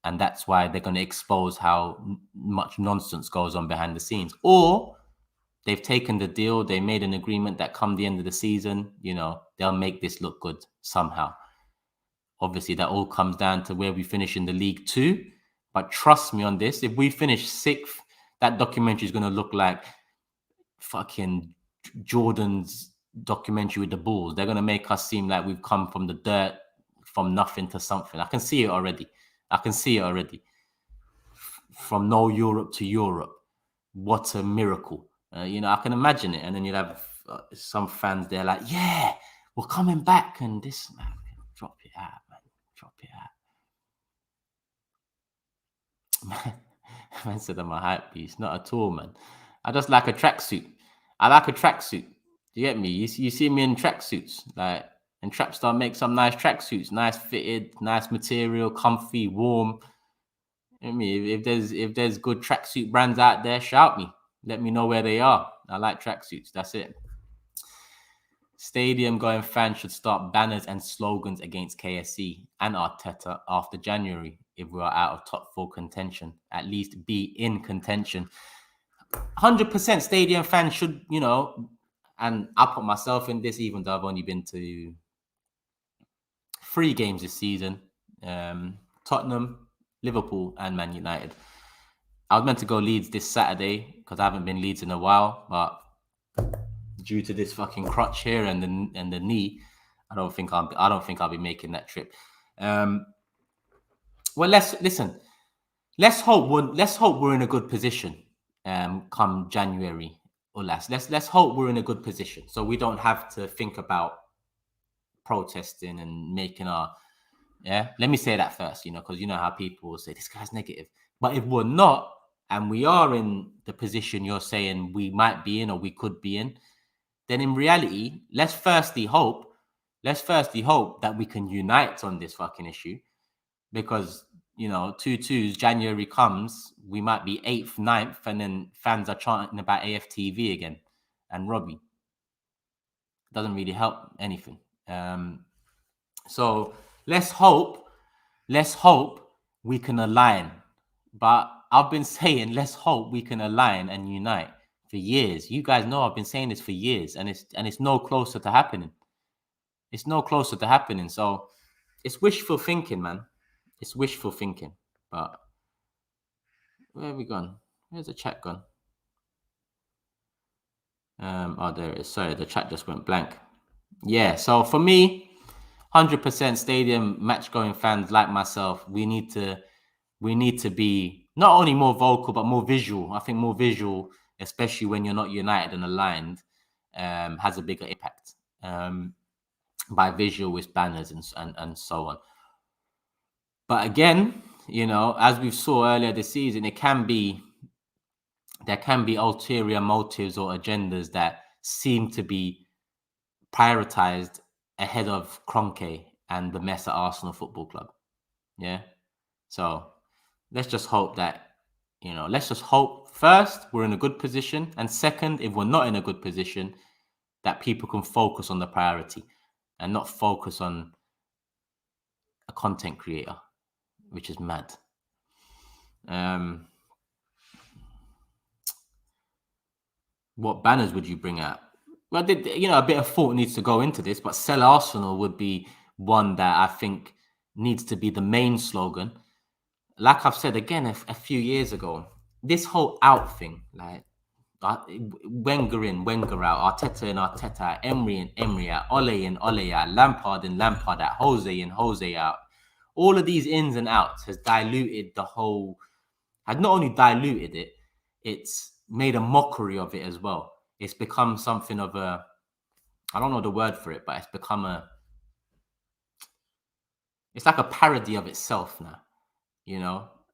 and that's why they're going to expose how much nonsense goes on behind the scenes. Or they've taken the deal, they made an agreement that come the end of the season, they'll make this look good somehow. Obviously, that all comes down to where we finish in the league too. But trust me on this, if we finish 6th, that documentary is going to look like fucking Jordan's documentary with the Bulls. They're going to make us seem like we've come from the dirt, from nothing to something. I can see it already. From no Europe to Europe. What a miracle. I can imagine it. And then you'll have some fans there like, yeah, we're coming back. And this, man, drop it out, man. Drop it out. Man said I'm a hype beast. Not at all, man. I just like a tracksuit. I like a tracksuit. You get me? You see me in tracksuits. Like, and Trapstar makes some nice tracksuits. Nice fitted, nice material, comfy, warm. I mean, if there's good tracksuit brands out there, shout me. Let me know where they are. I like tracksuits. That's it. Stadium going fans should start banners and slogans against KSC and Arteta after January if we are out of top 4 contention. At least be in contention. 100% stadium fans should, and I put myself in this, even though I've only been to 3 games this season. Tottenham, Liverpool, and Man United. I was meant to go Leeds this Saturday because I haven't been Leeds in a while, but due to this fucking crutch here and the knee, I don't think I'll be making that trip. Well, let's hope we're in a good position. Come January or last. Let's hope we're in a good position so we don't have to think about protesting and making let me say that first, because you know how people will say this guy's negative. But if we're not, and we are in the position you're saying we might be in or we could be in, then in reality, let's firstly hope that we can unite on this fucking issue, because 2-2's January comes, we might be 8th, 9th, and then fans are chanting about AFTV again and Robbie. Doesn't really help anything. So let's hope we can align. But I've been saying let's hope we can align and unite for years. You guys know I've been saying this for years, and it's no closer to happening. It's no closer to happening. So it's wishful thinking, man. It's wishful thinking. But where have we gone? Where's the chat gone? There it is. Sorry, the chat just went blank. Yeah, so for me, 100% stadium match going fans like myself, we need to be not only more vocal but more visual. I think more visual, especially when you're not united and aligned, has a bigger impact. by visual with banners and so on. But again, as we saw earlier this season, there can be ulterior motives or agendas that seem to be prioritized ahead of Kroenke and the mess at Arsenal Football Club. Yeah. So let's just hope that, let's just hope first we're in a good position. And second, if we're not in a good position, that people can focus on the priority and not focus on a content creator, which is mad. What banners would you bring out? Well, a bit of thought needs to go into this, but sell Arsenal would be one that I think needs to be the main slogan. Like I've said again a few years ago, this whole out thing, like Wenger in, Wenger out, Arteta in, Arteta out, Emery in, Emery out, Ole in, Ole out, Lampard in, Lampard out, Jose in, Jose out. All of these ins and outs has diluted the whole, had not only diluted it, it's made a mockery of it as well. It's become something of a, I don't know the word for it, but it's become it's like a parody of itself now.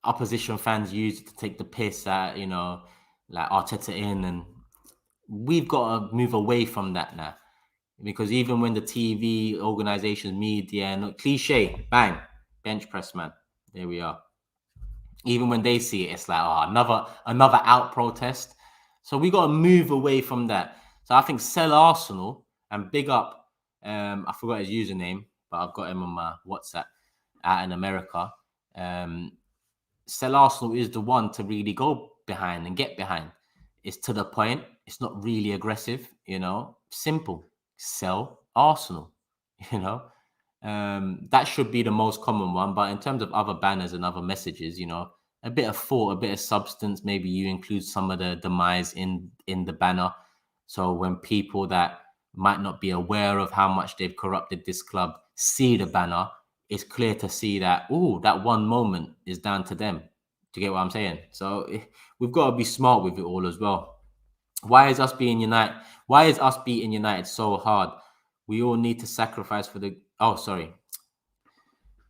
Opposition fans use it to take the piss at, like Arteta in, and we've got to move away from that now. Because even when the TV organizations, media, and cliche, bang, bench press, man, there we are. Even when they see it, it's like, another out protest. So we got to move away from that. So I think sell Arsenal and big up. I forgot his username, but I've got him on my WhatsApp out in America. Sell Arsenal is the one to really go behind and get behind. It's to the point. It's not really aggressive, simple. Sell Arsenal, that should be the most common one. But in terms of other banners and other messages, a bit of thought, a bit of substance, maybe you include some of the demise in the banner. So when people that might not be aware of how much they've corrupted this club see the banner, it's clear to see that, that one moment is down to them. Do you get what I'm saying? So we've got to be smart with it all as well. Why is us being United? Why is us beating United so hard? We all need to sacrifice for the... Oh, sorry.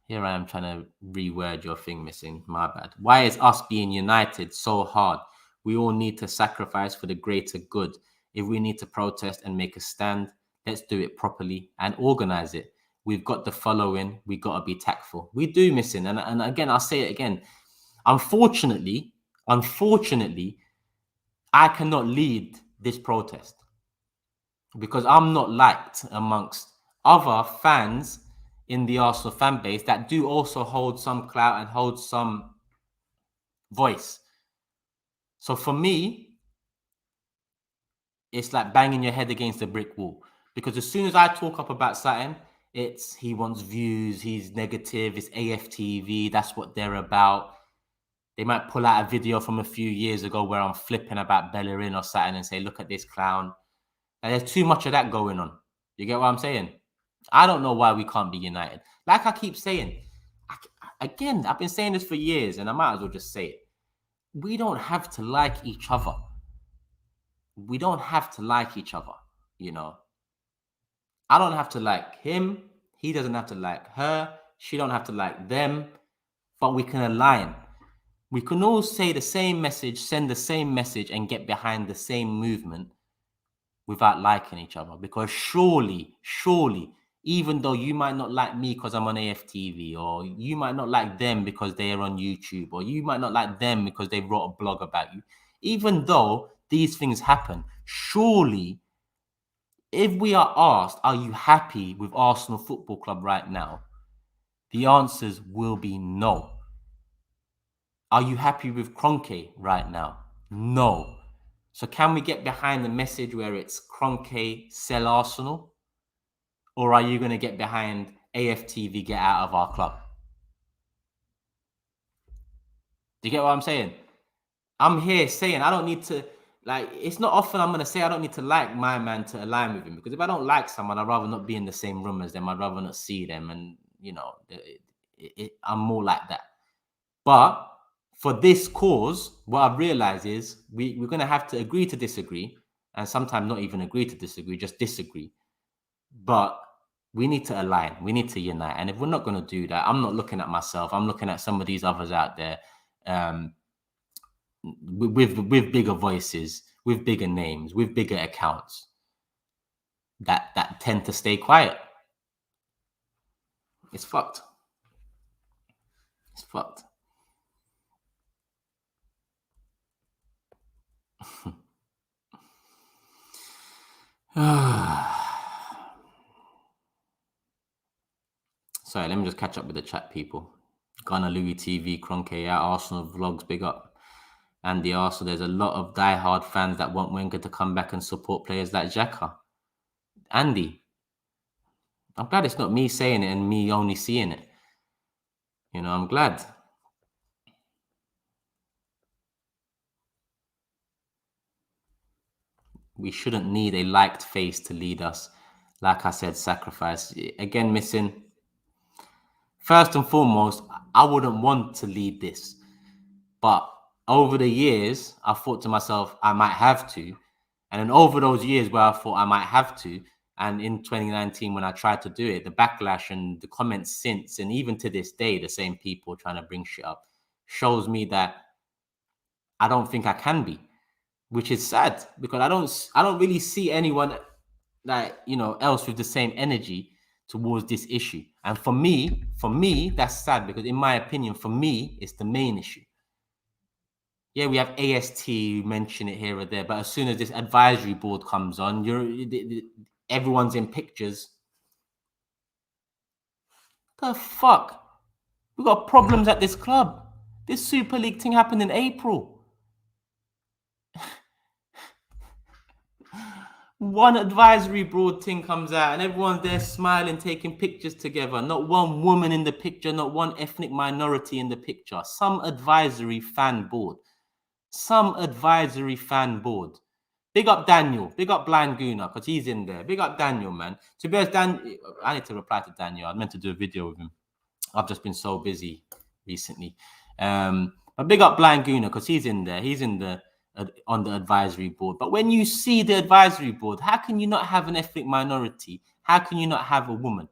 Here I am trying to reword your thing, missing. My bad. Why is us being united so hard? We all need to sacrifice for the greater good. If we need to protest and make a stand, let's do it properly and organize it. We've got the following. We got to be tactful. We do, missing. And again, I'll say it again. Unfortunately, I cannot lead this protest because I'm not liked amongst other fans in the Arsenal fan base that do also hold some clout and hold some voice. So for me, it's like banging your head against a brick wall. Because as soon as I talk up about something, it's he wants views, he's negative, it's AFTV, that's what they're about. They might pull out a video from a few years ago where I'm flipping about Bellerin or something and say, look at this clown. And there's too much of that going on. You get what I'm saying? I don't know why we can't be united. Like I keep saying, again, I've been saying this for years and I might as well just say it. We don't have to like each other. We don't have to like each other, I don't have to like him. He doesn't have to like her. She don't have to like them. But we can align. We can all say the same message, send the same message, and get behind the same movement without liking each other. Because surely, even though you might not like me because I'm on AFTV, or you might not like them because they are on YouTube, or you might not like them because they wrote a blog about you, even though these things happen, surely, if we are asked, are you happy with Arsenal Football Club right now? The answers will be no. Are you happy with Kroenke right now? No. So can we get behind the message where it's Kroenke, sell Arsenal? Or are you going to get behind AFTV, get out of our club? Do you get what I'm saying? I'm here saying I don't need to, it's not often I'm going to say I don't need to like my man to align with him. Because if I don't like someone, I'd rather not be in the same room as them. I'd rather not see them. And, I'm more like that. But for this cause, what I've realized is we're going to have to agree to disagree, and sometimes not even agree to disagree, just disagree. But We need to align. We need to unite. And if we're not going to do that, I'm not looking at myself. I'm looking at some of these others out there with bigger voices, with bigger names, with bigger accounts that tend to stay quiet. It's fucked. It's fucked. Sorry, let me just catch up with the chat, people. Ghana Louis TV, Kroenke, yeah, Arsenal vlogs, big up. And the Arsenal, there's a lot of diehard fans that want Wenger to come back and support players like Xhaka. Andy, I'm glad it's not me saying it and me only seeing it. You know, I'm glad. We shouldn't need a liked face to lead us. Like I said, sacrifice. Again, missing. First and foremost, I wouldn't want to lead this. But over the years, I thought to myself, I might have to. And then over those years where I thought I might have to, and in 2019, when I tried to do it, the backlash and the comments since, and even to this day, the same people trying to bring shit up, shows me that I don't think I can be, which is sad because I don't really see anyone else with the same energy towards this issue. And for me, that's sad because in my opinion, for me, it's the main issue. Yeah, we have AST, mention it here or there, but as soon as this advisory board comes on, everyone's in pictures. The fuck? We got problems at this club. This Super League thing happened in April. One advisory board thing comes out and everyone's there smiling, taking pictures together. Not one woman in the picture, not one ethnic minority in the picture. Some advisory fan board. Big up Daniel. Big up Blind Gooner because he's in there. Big up Daniel, man. To be honest, I need to reply to Daniel. I meant to do a video with him. I've just been so busy recently. But big up Blind Gooner because he's in there. He's in the on the advisory board. But when you see the advisory board, how can you not have an ethnic minority? How can you not have a woman?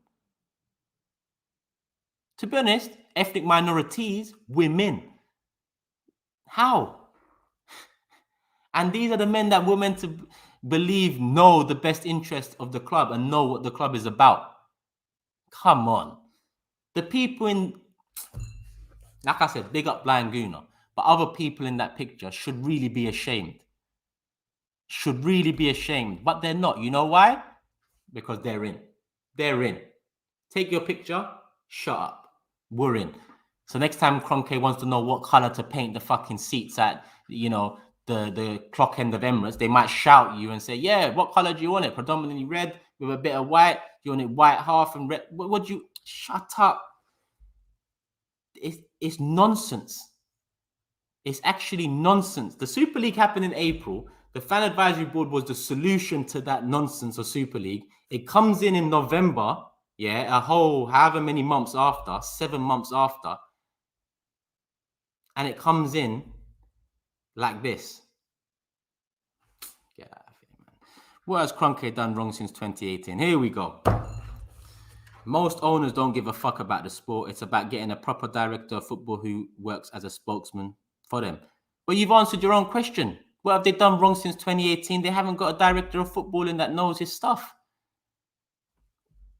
To be honest, ethnic minorities, women. How? And these are the men that we're meant to believe know the best interest of the club and know what the club is about. Come on. The people in, like I said, big up Blind Gooner, but other people in that picture should really be ashamed. But they're not. You know why? Because they're in. Take your picture, shut up. We're in. So next time Kroenke wants to know what color to paint the fucking seats at, the clock end of Emirates, they might shout you and say, yeah, what color do you want it? Predominantly red with a bit of white. Do you want it white half and red? What do you... Shut up. It's nonsense. It's actually nonsense. The Super League happened in April. The Fan Advisory Board was the solution to that nonsense of Super League. It comes in November, a whole however many months after, 7 months after, and it comes in like this. Get out of here, man. What has Kroenke done wrong since 2018? Here we go. Most owners don't give a fuck about the sport. It's about getting a proper director of football who works as a spokesman for them. But you've answered your own question. What have they done wrong since 2018? They haven't got a director of footballing that knows his stuff.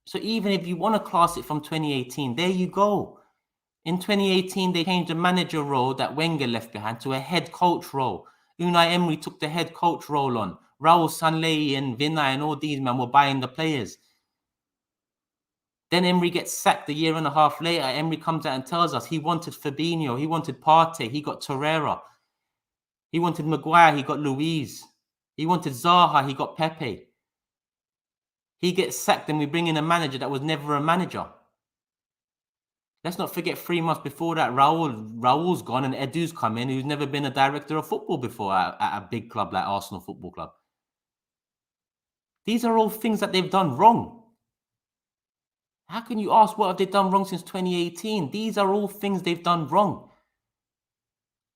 So even if you want to class it from 2018, there you go. In 2018, they changed the manager role that Wenger left behind to a head coach role. Unai Emery took the head coach role on. Raul Sanllehi and Vinay and all these men were buying the players. Then Emery gets sacked a year and a half later. Emery comes out and tells us he wanted Fabinho, he wanted Partey, he got Torreira. He wanted Maguire, he got Luiz. He wanted Zaha, he got Pepe. He gets sacked and we bring in a manager that was never a manager. Let's not forget 3 months before that, Raul's gone and Edu's come in, who's never been a director of football before at a big club like Arsenal Football Club. These are all things that they've done wrong. How can you ask what have they done wrong since 2018? These are all things they've done wrong.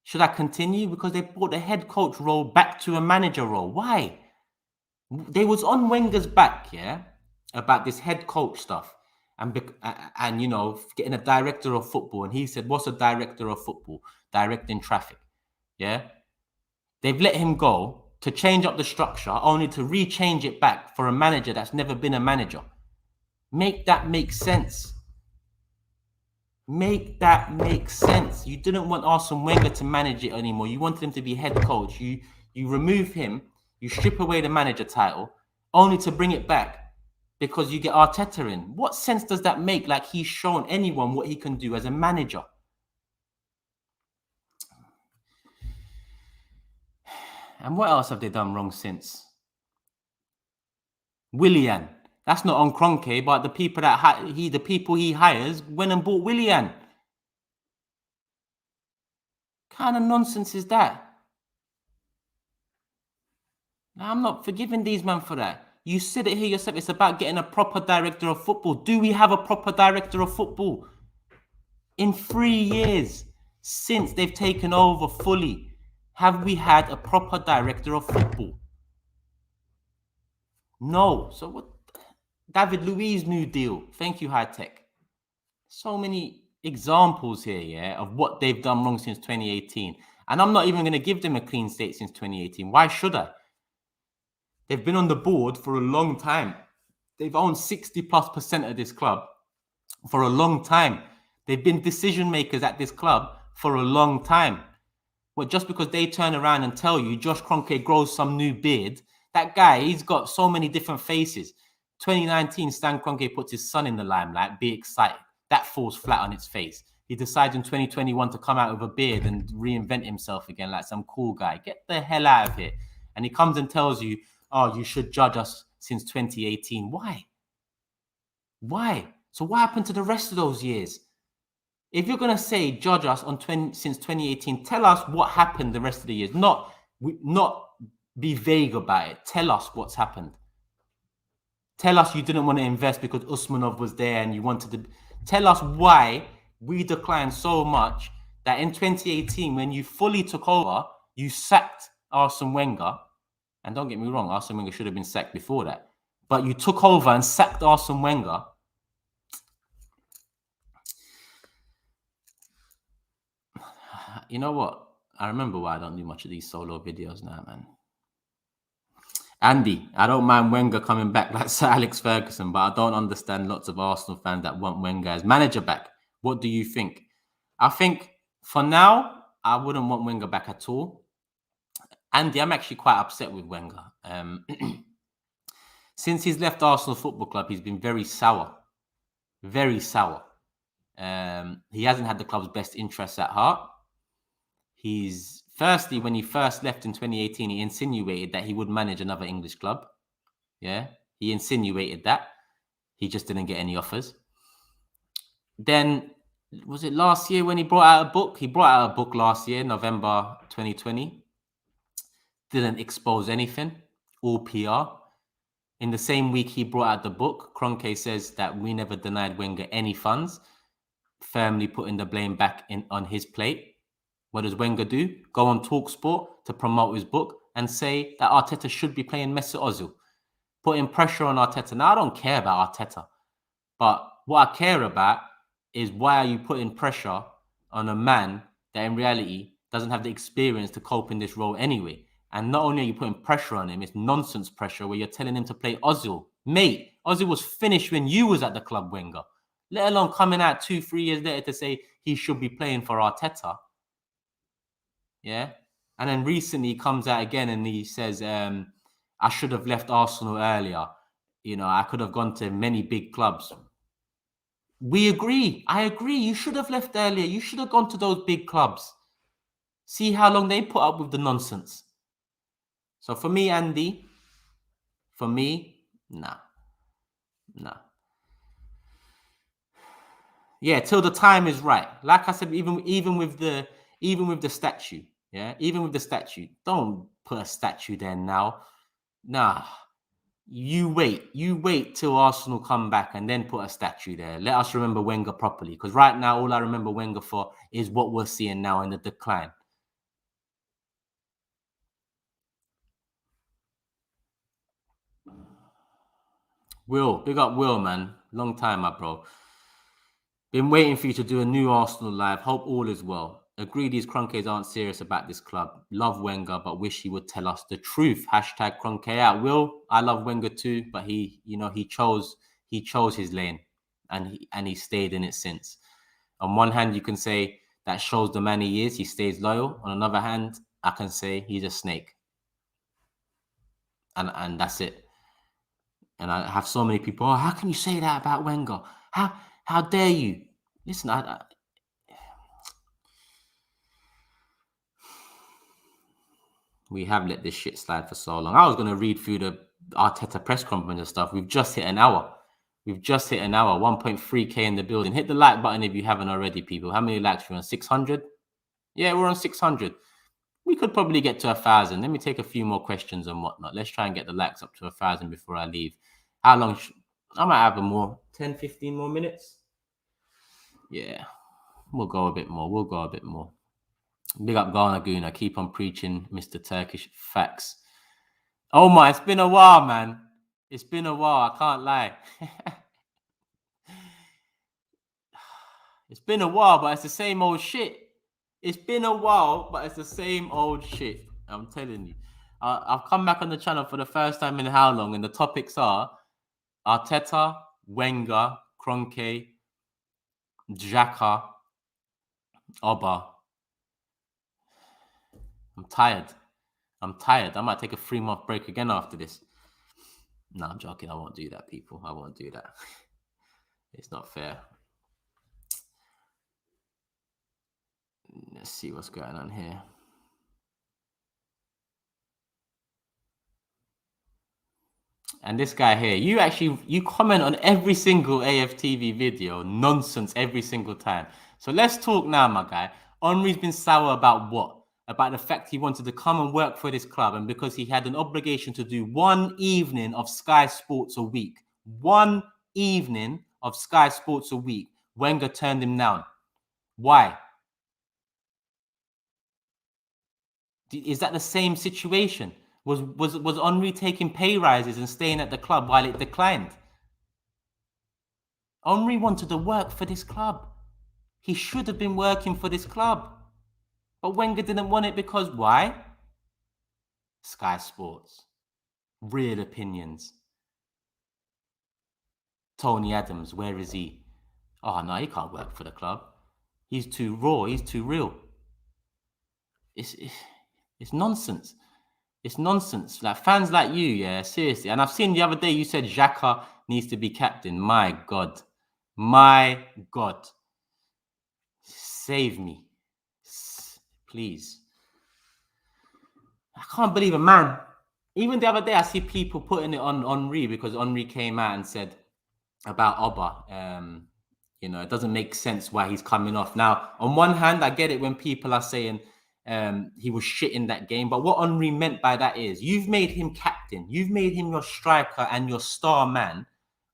Should I continue? Because they brought the head coach role back to a manager role. Why? They was on Wenger's back, about this head coach stuff and you know, getting a director of football. And he said, what's a director of football? Directing traffic. Yeah. They've let him go to change up the structure only to rechange it back for a manager that's never been a manager. Make that make sense. Make that make sense. You didn't want Arsene Wenger to manage it anymore. You wanted him to be head coach. You remove him, you strip away the manager title, only to bring it back because you get Arteta in. What sense does that make? Like he's shown anyone what he can do as a manager. And what else have they done wrong since? Willian. That's not on Kroenke, but the people that the people he hires went and bought Willian. What kind of nonsense is that? Now, I'm not forgiving these men for that. You said it here yourself. It's about getting a proper director of football. Do we have a proper director of football? In 3 years since they've taken over fully, have we had a proper director of football? No. So what? David Luiz new deal. Thank you, High Tech. So many examples here, yeah, of what they've done wrong since 2018. And I'm not even going to give them a clean slate since 2018. Why should I? They've been on the board for a long time. They've owned 60+% of this club for a long time. They've been decision makers at this club for a long time. Well, just because they turn around and tell you Josh Kroenke grows some new beard, that guy, he's got so many different faces. 2019, Stan Kroenke puts his son in the limelight, be excited. That falls flat on its face. He decides in 2021 to come out with a beard and reinvent himself again like some cool guy. Get the hell out of here. And he comes and tells you, oh, you should judge us since 2018. Why? Why? So what happened to the rest of those years? If you're going to say judge us on since 2018, tell us what happened the rest of the years. Not be vague about it. Tell us what's happened. Tell us you didn't want to invest because Usmanov was there and you wanted to. Tell us why we declined so much that in 2018, when you fully took over, you sacked Arsene Wenger. And don't get me wrong, Arsene Wenger should have been sacked before that. But you took over and sacked Arsene Wenger. You know what? I remember why I don't do much of these solo videos now, man. Andy, I don't mind Wenger coming back like Sir Alex Ferguson, but I don't understand lots of Arsenal fans that want Wenger as manager back. What do you think? I think for now, I wouldn't want Wenger back at all. Andy, I'm actually quite upset with Wenger. Since he's left Arsenal Football Club, he's been very sour. Very sour. He hasn't had the club's best interests at heart. Firstly, when he first left in 2018, he insinuated that he would manage another English club. Yeah, he insinuated that. He just didn't get any offers. Then, was it last year when he brought out a book? He brought out a book last year, November 2020. Didn't expose anything, all PR. In the same week he brought out the book, Kroenke says that we never denied Wenger any funds, firmly putting the blame back on his plate. What does Wenger do? Go on TalkSport to promote his book and say that Arteta should be playing Mesut Ozil, putting pressure on Arteta. Now, I don't care about Arteta, but what I care about is why are you putting pressure on a man that in reality doesn't have the experience to cope in this role anyway? And not only are you putting pressure on him, it's nonsense pressure where you're telling him to play Ozil. Mate, Ozil was finished when you was at the club, Wenger. Let alone coming out 2-3 years later to say he should be playing for Arteta. Yeah. And then recently he comes out again and he says, I should have left Arsenal earlier. You know, I could have gone to many big clubs. We agree. I agree. You should have left earlier. You should have gone to those big clubs. See how long they put up with the nonsense. So for me, Andy, nah. Yeah, till the time is right. Like I said, even with the statue, yeah, even with the statue, don't put a statue there now. Nah, you wait till Arsenal come back and then put a statue there. Let us remember Wenger properly, because right now all I remember Wenger for is what we're seeing now in the decline. Will, big up Will, man. Long time, my bro. Been waiting for you to do a new Arsenal live. Hope all is well. Agree these Kroenkes aren't serious about this club. Love Wenger, but wish he would tell us the truth. Hashtag Kroenke out. Will, I love Wenger too, but he chose his lane, and he stayed in it since. On one hand, you can say that shows the man he is. He stays loyal. On another hand, I can say he's a snake, and that's it. And I have so many people. Oh, how can you say that about Wenger? How dare you? Listen, we have let this shit slide for so long. I was going to read through the Arteta press conference and stuff. We've just hit an hour. 1.3K in the building. Hit the like button if you haven't already, people. How many likes are we on? 600? Yeah, we're on 600. We could probably get to 1,000. Let me take a few more questions and whatnot. Let's try and get the likes up to 1,000 before I leave. How long? I might have 10, 15 more minutes. Yeah, we'll go a bit more. Big up Ghana Guna. Keep on preaching, Mr. Turkish facts. Oh my, it's been a while, man. It's been a while. I can't lie. It's been a while, but it's the same old shit. It's been a while, but it's the same old shit. I'm telling you. I've come back on the channel for the first time in how long? And the topics are Arteta, Wenger, Kroenke, Xhaka, Oba. I'm tired. I might take a 3-month break again after this. No, I'm joking. I won't do that, people. I won't do that. It's not fair. Let's see what's going on here. And this guy here, you comment on every single AFTV video, nonsense every single time. So let's talk now, my guy. Henry's been sour about what? About the fact he wanted to come and work for this club, and because he had an obligation to do one evening of Sky Sports a week. One evening of Sky Sports a week. Wenger turned him down. Why? Is that the same situation? Was Henry taking pay rises and staying at the club while it declined? Henry wanted to work for this club. He should have been working for this club. But Wenger didn't want it because why? Sky Sports. Real opinions. Tony Adams, where is he? Oh, no, he can't work for the club. He's too raw. He's too real. It's nonsense. It's nonsense. Like fans like you, yeah, seriously. And I've seen the other day you said Xhaka needs to be captain. My God. Save me. Please. I can't believe it, man. Even the other day, I see people putting it on Henry because Henry came out and said about Oba, it doesn't make sense why he's coming off. Now, on one hand, I get it when people are saying he was shit in that game. But what Henry meant by that is you've made him captain. You've made him your striker and your star man.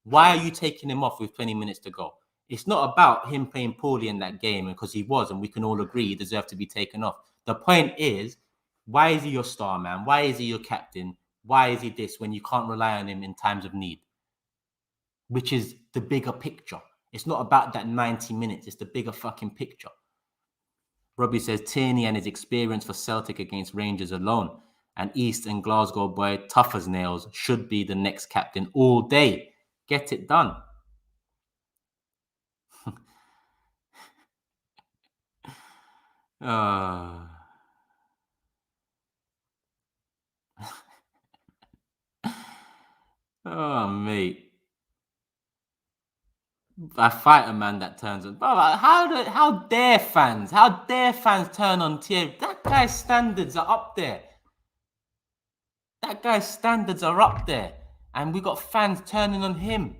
Why are you taking him off with 20 minutes to go? It's not about him playing poorly in that game, because he was, and we can all agree he deserved to be taken off. The point is, why is he your star man? Why is he your captain? Why is he this when you can't rely on him in times of need? Which is the bigger picture. It's not about that 90 minutes. It's the bigger fucking picture. Robbie says Tierney and his experience for Celtic against Rangers alone, and East and Glasgow boy, tough as nails, should be the next captain all day. Get it done. Oh, mate. I fight a man that turns on. How dare fans turn on Thierry? That guy's standards are up there. And we got fans turning on him.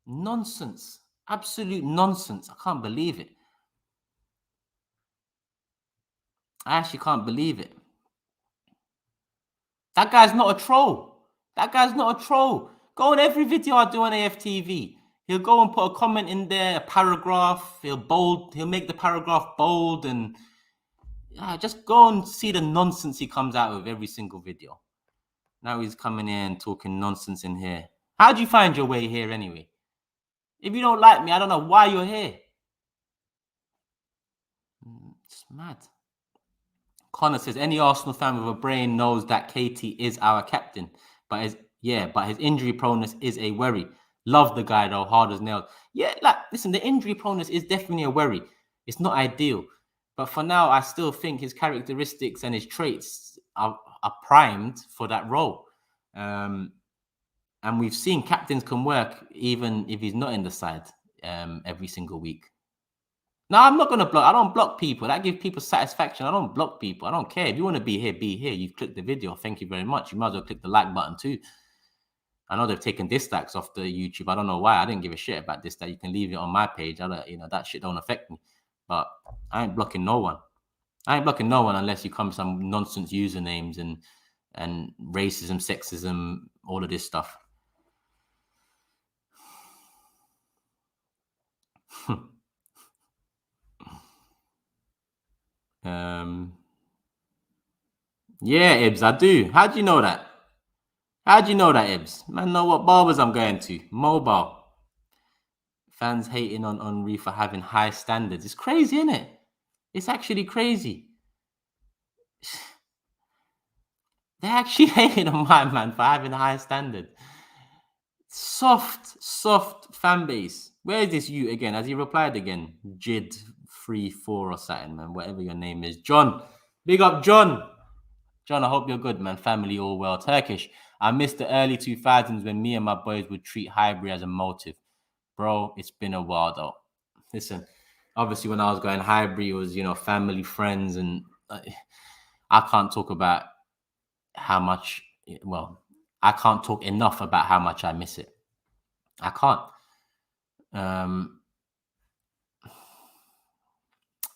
Nonsense. Absolute nonsense. I can't believe it. I actually can't believe it. That guy's not a troll. Go on every video I do on AFTV. He'll go and put a comment in there, a paragraph. He'll make the paragraph bold, and just go and see the nonsense he comes out with every single video. Now he's coming in talking nonsense in here. How'd you find your way here anyway? If you don't like me, I don't know why you're here. It's mad. Connor says, any Arsenal fan with a brain knows that KT is our captain. But his injury proneness is a worry. Love the guy though, hard as nails. Yeah, like, listen, the injury proneness is definitely a worry. It's not ideal. But for now, I still think his characteristics and his traits are primed for that role. And we've seen captains can work even if he's not in the side every single week. No, I'm not going to block. I don't block people. That gives people satisfaction. I don't block people. I don't care. If you want to be here, be here. You've clicked the video. Thank you very much. You might as well click the like button too. I know they've taken dislikes off the YouTube. I don't know why. I didn't give a shit about this. That you can leave it on my page. I don't, that shit don't affect me. But I ain't blocking no one. I ain't blocking no one unless you come with some nonsense usernames and racism, sexism, all of this stuff. Yeah, Ibs, I do. How do you know that? How do you know that, Ibs? Man, know what barbers I'm going to. Mobile. Fans hating on Henry for having high standards. It's crazy, isn't it? It's actually crazy. They're actually hating on my man for having a high standard. Soft fan base. Where is this you again? Has he replied again? Jid34 or something, man. Whatever your name is. John. Big up, John. John, I hope you're good, man. Family all well. Turkish. I missed the early 2000s when me and my boys would treat Highbury as a motive. Bro, it's been a while, though. Listen, obviously when I was going Highbury, it was, family, friends, and I can't talk about how much, I can't talk enough about how much I miss it. I can't.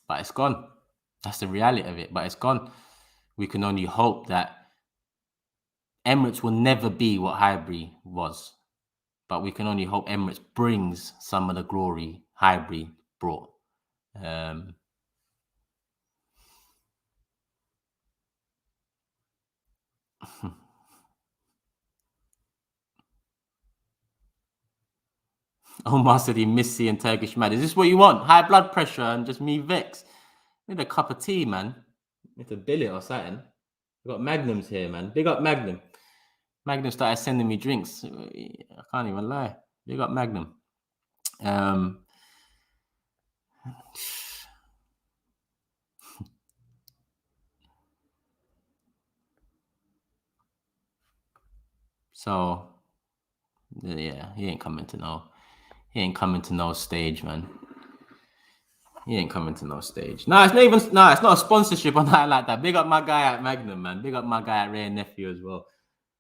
But it's gone. That's the reality of it, but it's gone. We can only hope that Emirates will never be what Highbury was. But we can only hope Emirates brings some of the glory Highbury brought. Omar said he missed seeing Turkish mad. Is this what you want? High blood pressure and just me vex? Need a cup of tea, man. Need to bill it or something. We've got Magnums here, man. Big up Magnum. Magnum started sending me drinks. I can't even lie. Big up Magnum. So, yeah, he ain't coming to no stage, man. He ain't coming to no stage. No, it's not a sponsorship or nothing like that. Big up my guy at Magnum, man. Big up my guy at Ray Nephew as well.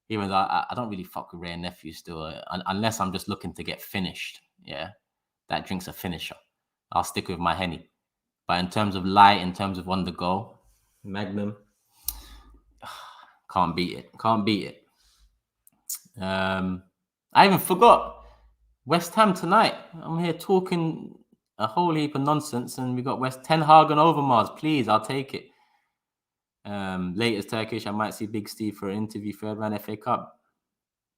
Even though I don't really fuck with Ray Nephew still, unless I'm just looking to get finished. Yeah, that drink's a finisher. I'll stick with my Henny. But in terms of light, in terms of on the go, Magnum, can't beat it. Can't beat it. I even forgot West Ham tonight. I'm here talking a whole heap of nonsense, and we got Ten Hag and Overmars. Please, I'll take it. Latest Turkish, I might see Big Steve for an interview, third round FA Cup.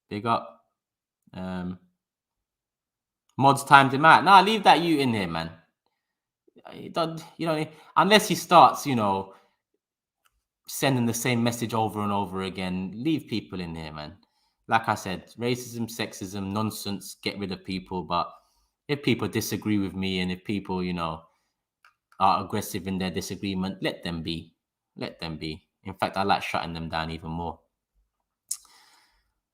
Big up. Mods timed him out. Nah, leave that you in here, man. Unless he starts, sending the same message over and over again, leave people in here, man. Like I said, racism, sexism, nonsense, get rid of people. But if people disagree with me and if people, are aggressive in their disagreement, let them be. Let them be. In fact, I like shutting them down even more.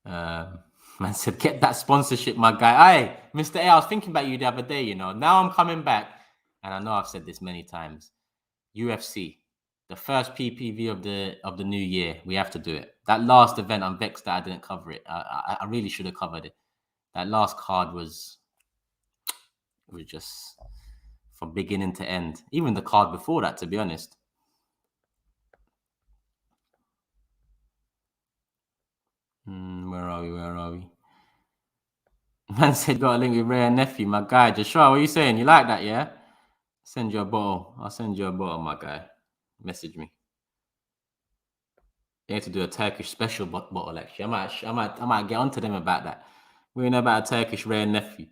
Man said, get that sponsorship, my guy. Aye, Mr. A, I was thinking about you the other day, Now I'm coming back, and I know I've said this many times. UFC, the first PPV of the new year, we have to do it. That last event, I'm vexed that I didn't cover it. I really should have covered it. That last card was just from beginning to end. Even the card before that, to be honest. Where are we? Man said, got a link with Ray and Nephew, my guy. Joshua, what are you saying? You like that, yeah? Send you a bottle. I'll send you a bottle, my guy. Message me. You have to do a Turkish special bottle, actually. I might get onto them about that. We know about a Turkish rare nephew.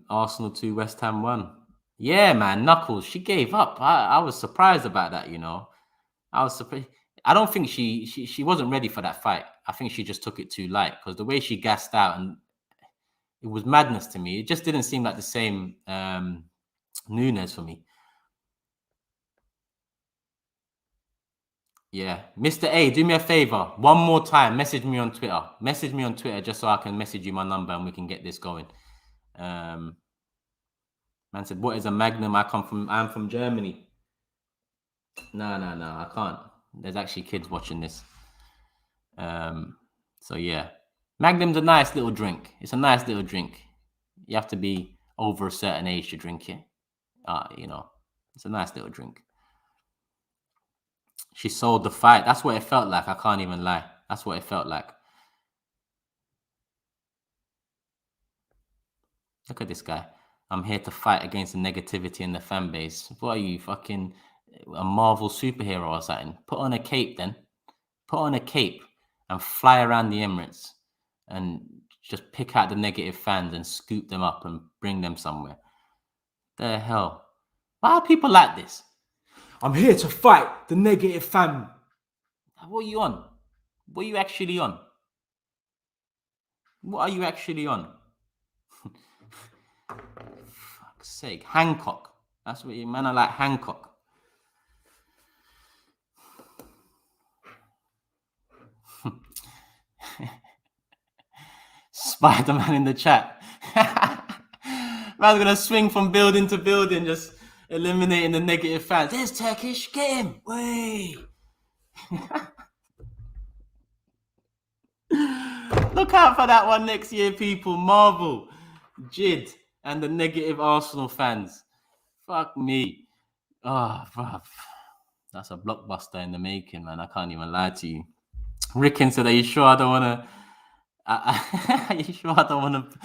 Arsenal 2, West Ham 1. Yeah, man, Knuckles. She gave up. I was surprised about that, you know. I was surprised. I don't think she wasn't ready for that fight. I think she just took it too light because the way she gassed out, and it was madness to me. It just didn't seem like the same Nunes for me. Yeah. Mr. A, do me a favor. One more time. Message me on Twitter. Message me on Twitter just so I can message you my number and we can get this going. Man said, what is a Magnum? I'm from Germany. No, I can't. There's actually kids watching this. So yeah. Magnum's a nice little drink. It's a nice little drink. You have to be over a certain age to drink it. You know, it's a nice little drink. She sold the fight. That's what it felt like. I can't even lie. That's what it felt like. Look at this guy. I'm here to fight against the negativity in the fan base. What are you, fucking a Marvel superhero or something? Put on a cape then. Put on a cape and fly around the Emirates and just pick out the negative fans and scoop them up and bring them somewhere. The hell? Why are people like this? I'm here to fight the negative fan. What are you on? What are you actually on? What are you actually on? Fuck's sake. Hancock. That's what you man are like, Hancock. Spider-Man in the chat. Man's gonna swing from building to building, just eliminating the negative fans. There's Turkish, get him. Way. Look out for that one next year, people. Marvel, Jid, and the negative Arsenal fans. Fuck me. Oh, bruv. That's a blockbuster in the making, man. I can't even lie to you. Ricken said, are you sure I don't want to... Are you sure I don't want to...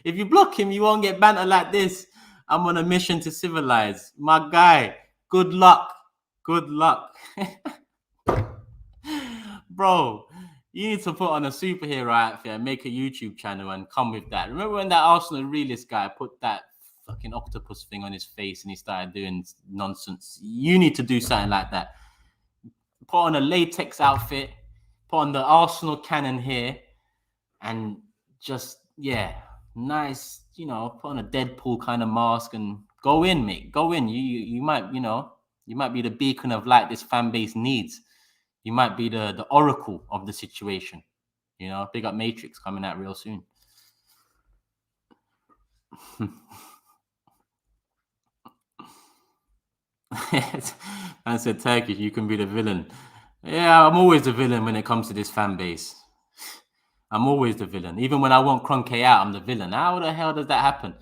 If you block him, you won't get banter like this. I'm on a mission to civilize. My guy, good luck. Good luck. Bro, you need to put on a superhero outfit and make a YouTube channel and come with that. Remember when that Arsenal realist guy put that fucking octopus thing on his face and he started doing nonsense? You need to do something like that. Put on a latex outfit, put on the Arsenal cannon here, and just, yeah, nice, you know, put on a Deadpool kind of mask and go in, mate. Go in. You might, you know, you might be the beacon of light this fan base needs. You might be the oracle of the situation. You know, big up Matrix coming out real soon. I said, Turkish, you can be the villain. Yeah, I'm always the villain when it comes to this fan base. I'm always the villain. Even when I want Kroenke out, I'm the villain. How the hell does that happen?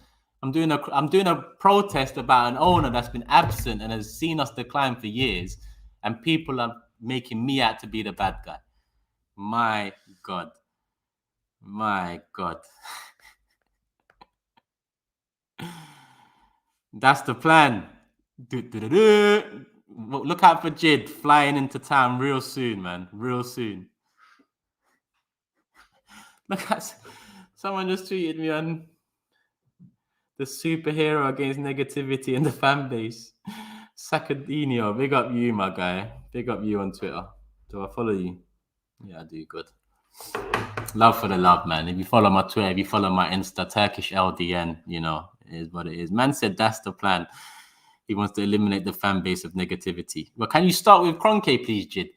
I'm doing a protest about an owner that's been absent and has seen us decline for years, and people are making me out to be the bad guy. My God. My God. That's the plan. Look out for Jid flying into town real soon, man. Real soon. Look at someone just tweeted me on the superhero against negativity in the fan base. Sacadinho, big up you, my guy. Big up you on Twitter. Do I follow you? Yeah, I do. Good. Love for the love, man. If you follow my Twitter, if you follow my Insta, Turkish LDN, you know, it is what it is. Man said that's the plan. He wants to eliminate the fan base of negativity. Well, can you start with Kroenke, please, Jid?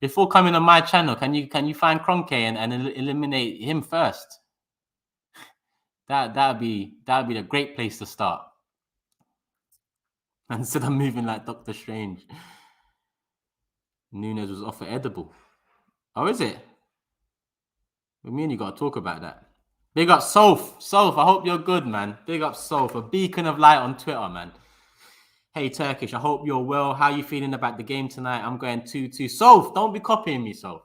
Before coming on my channel, can you find Kroenke and eliminate him first? That'd be a great place to start. Instead of moving like Doctor Strange. Nunes was offered edible. Oh, is it? Well, me and you got to talk about that. Big up Soph. Soph, I hope you're good, man. Big up Soph, a beacon of light on Twitter, man. Hey, Turkish, I hope you're well. How are you feeling about the game tonight? I'm going 2-2. Soph, don't be copying me, Soph.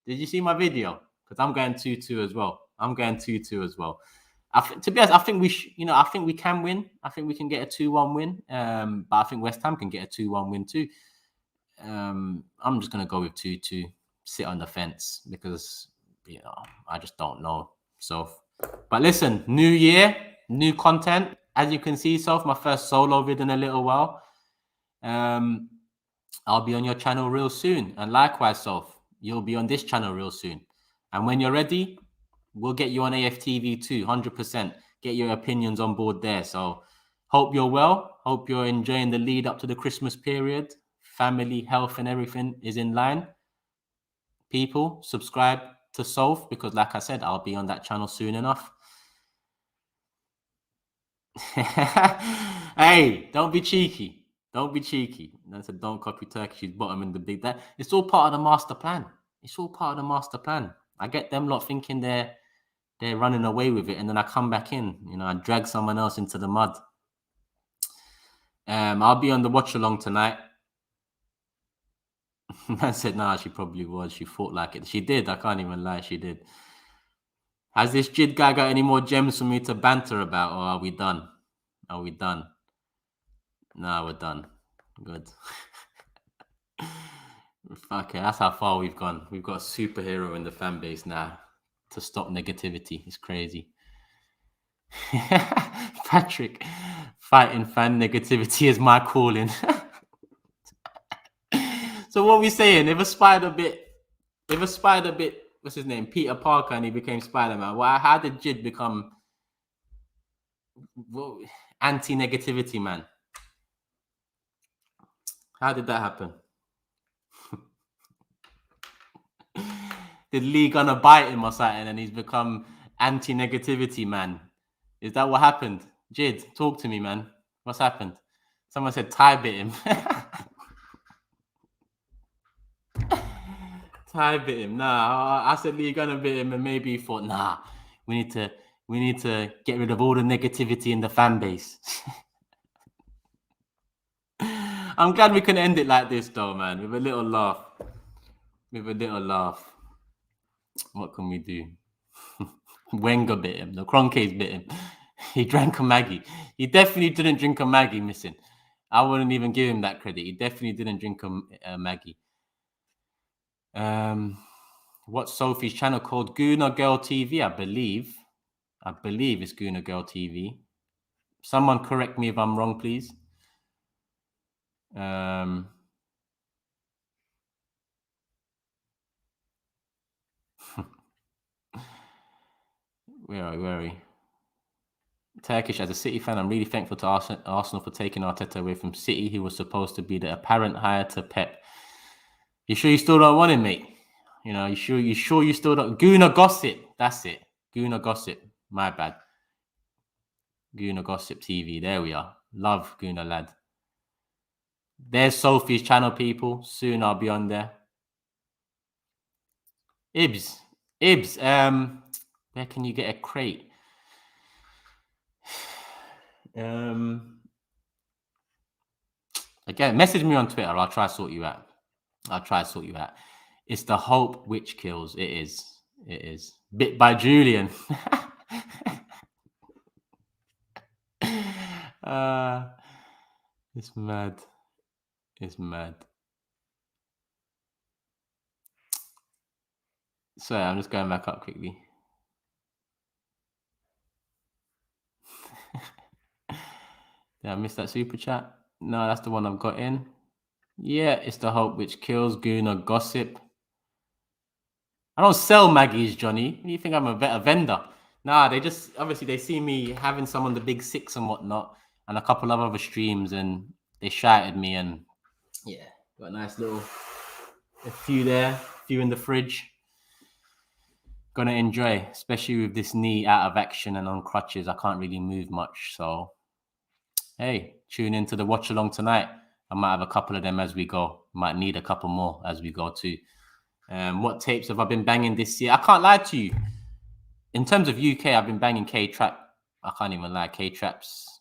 Did you see my video? Because I'm going 2-2 as well. I'm going 2-2 as well. To be honest, I think I think we can win. I think we can get a 2-1 win. But I think West Ham can get a 2-1 win too. I'm just gonna go with 2-2. Sit on the fence because I just don't know. So, but listen, new year, new content. As you can see, my first solo vid in a little while. I'll be on your channel real soon, and likewise, you'll be on this channel real soon. And when you're ready, we'll get you on AFTV too, 100%. Get your opinions on board there. So, hope you're well. Hope you're enjoying the lead up to the Christmas period. Family, health, and everything is in line. People, subscribe to Soph because, like I said, I'll be on that channel soon enough. Hey, don't be cheeky. Don't be cheeky. I said, don't copy Turkish's bottom in the big. That it's all part of the master plan. It's all part of the master plan. I get them lot thinking they're running away with it, and then I come back in. I drag someone else into the mud. I'll be on the watch along tonight. I said, nah, she probably was. She fought like it. She did. I can't even lie. She did. Has this Jid guy got any more gems for me to banter about, or are we done? Are we done? No, we're done. Good. Okay, that's how far we've gone. We've got a superhero in the fan base now to stop negativity. It's crazy. Patrick, fighting fan negativity is my calling. So what are we saying? If a spider bit, what's his name? Peter Parker, and he became Spider-Man. Well, how did Jid become anti-negativity man? How did that happen? Did Lee gonna bite him or something and he's become anti-negativity man? Is that what happened? Jid, talk to me, man. What's happened? Someone said Ty bit him. Ty bit him. Nah, I said Lee gonna bit him, and maybe he thought, nah, we need to get rid of all the negativity in the fan base. I'm glad we can end it like this, though, man, with a little laugh. What can we do? Wenger bit him. The Kroenke's bit him. He drank a Maggie. He definitely didn't drink a Maggie, missing. I wouldn't even give him that credit. He definitely didn't drink a Maggie. What's Sophie's channel called? Gooner Girl TV, I believe. It's Gooner Girl TV. Someone correct me if I'm wrong, please. Where are we? Turkish, as a City fan, I'm really thankful to Arsenal for taking Arteta away from City. He was supposed to be the apparent hire to Pep. You sure you still don't want him, mate? You sure you still don't? Gooner Gossip. That's it. Gooner Gossip. My bad. Gooner Gossip TV. There we are. Love Gooner lad. There's Sophie's channel, people. Soon I'll be on there. Ibs. Where can you get a crate? Again, message me on Twitter. I'll try to sort you out. It's the hope which kills. It is. Bit by Julian. It's mad. Sorry, I'm just going back up quickly. Did I miss that super chat? No, that's the one I've got in. Yeah, it's the hope which kills. Gooner Gossip. I don't sell Maggies, Johnny. You think I'm a vendor? Nah, they just obviously they see me having some on the big six and whatnot, and a couple of other streams, and they shouted me, and yeah, got a nice little a few there, a few in the fridge. Gonna enjoy, especially with this knee out of action and on crutches. I can't really move much, so hey, tune into the watch along tonight. I might have a couple of them as we go. Might need a couple more as we go too. What tapes have I been banging this year? I can't lie to you. In terms of UK, I've been banging K-Trap. I can't even lie. K-Trap's,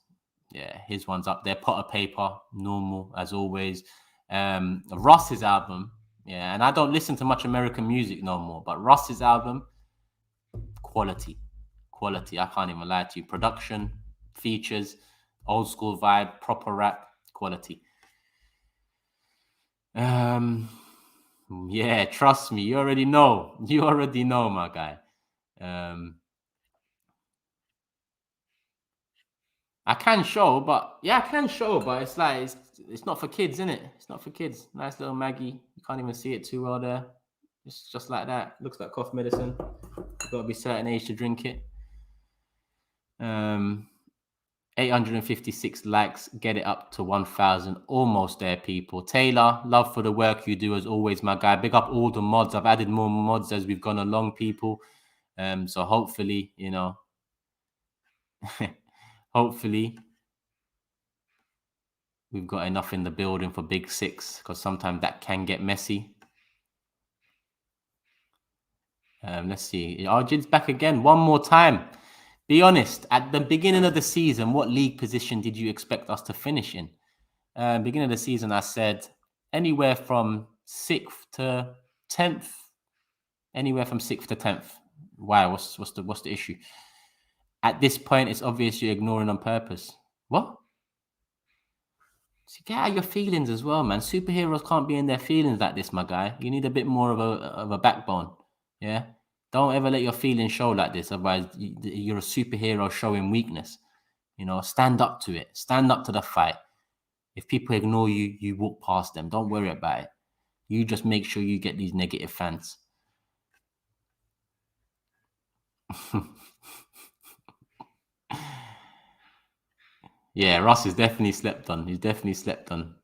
yeah, his one's up there. Potter Paper, normal as always. Ross's album, yeah, and I don't listen to much American music no more, but Ross's album, quality. I can't even lie to you. Production, features, old school vibe, proper rap, quality. Yeah, trust me. You already know. You already know, my guy. I can show, but it's like it's not for kids, isn't it? It's not for kids. Nice little Maggie. You can't even see it too well there. It's just like that. Looks like cough medicine. You've got to be a certain age to drink it. 856 likes. Get it up to 1,000. Almost there, people. Taylor, love for the work you do as always, my guy. Big up all the mods. I've added more mods as we've gone along, people. So hopefully, hopefully we've got enough in the building for Big Six, because sometimes that can get messy. Let's see. Arjid's back again. One more time. Be honest. At the beginning of the season, what league position did you expect us to finish in? Beginning of the season, I said anywhere from 6th to 10th. Anywhere from 6th to 10th. Why? What's the issue? At this point, it's obvious you're ignoring on purpose. What? See, get out your feelings as well, man. Superheroes can't be in their feelings like this, my guy. You need a bit more of a backbone. Yeah. Don't ever let your feelings show like this. Otherwise, you're a superhero showing weakness. Stand up to it. Stand up to the fight. If people ignore you, you walk past them. Don't worry about it. You just make sure you get these negative fans. Yeah, Ross is definitely slept on. He's definitely slept on.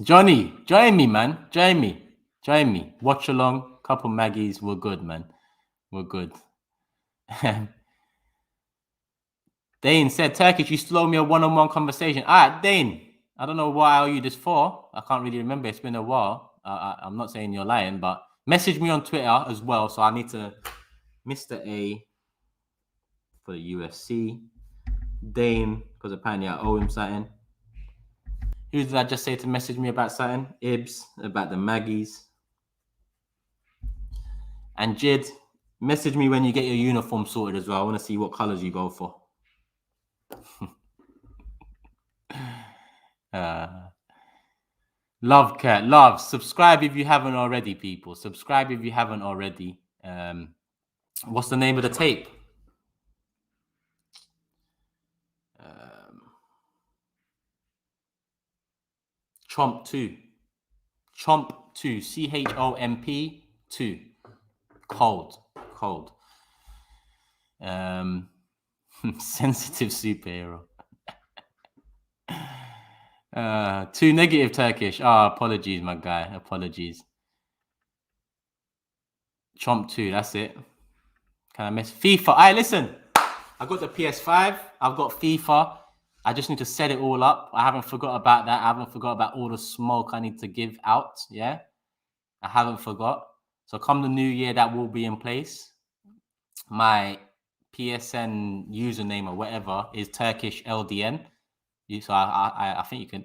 Johnny, join me, man. Join me. Watch along. Couple Maggies. We're good, man. We're good. Dane said, Turkish, you still owe me a one-on-one conversation. All right, Dane. I don't know why I owe you this for. I can't really remember. It's been a while. I'm not saying you're lying, but message me on Twitter as well. So I need to Mr. A for the UFC. Dane, because apparently I owe him something. Who did I just say to message me about something? Ibs, about the Maggies. And Jid, message me when you get your uniform sorted as well. I want to see what colors you go for. Love, Cat. Love. Subscribe if you haven't already, people. Subscribe if you haven't already. What's the name of the tape? Chomp 2. Chomp 2. CHOMP 2. Cold. Sensitive superhero. Too negative Turkish. Apologies, my guy. Apologies. Chomp 2, that's it. Can I miss FIFA? All right, listen. I got the PS5. I've got FIFA. I just need to set it all up. I haven't forgot about that. I haven't forgot about all the smoke I need to give out. Yeah. I haven't forgot. So come the new year, that will be in place. My PSN username or whatever is Turkish LDN. So I think you can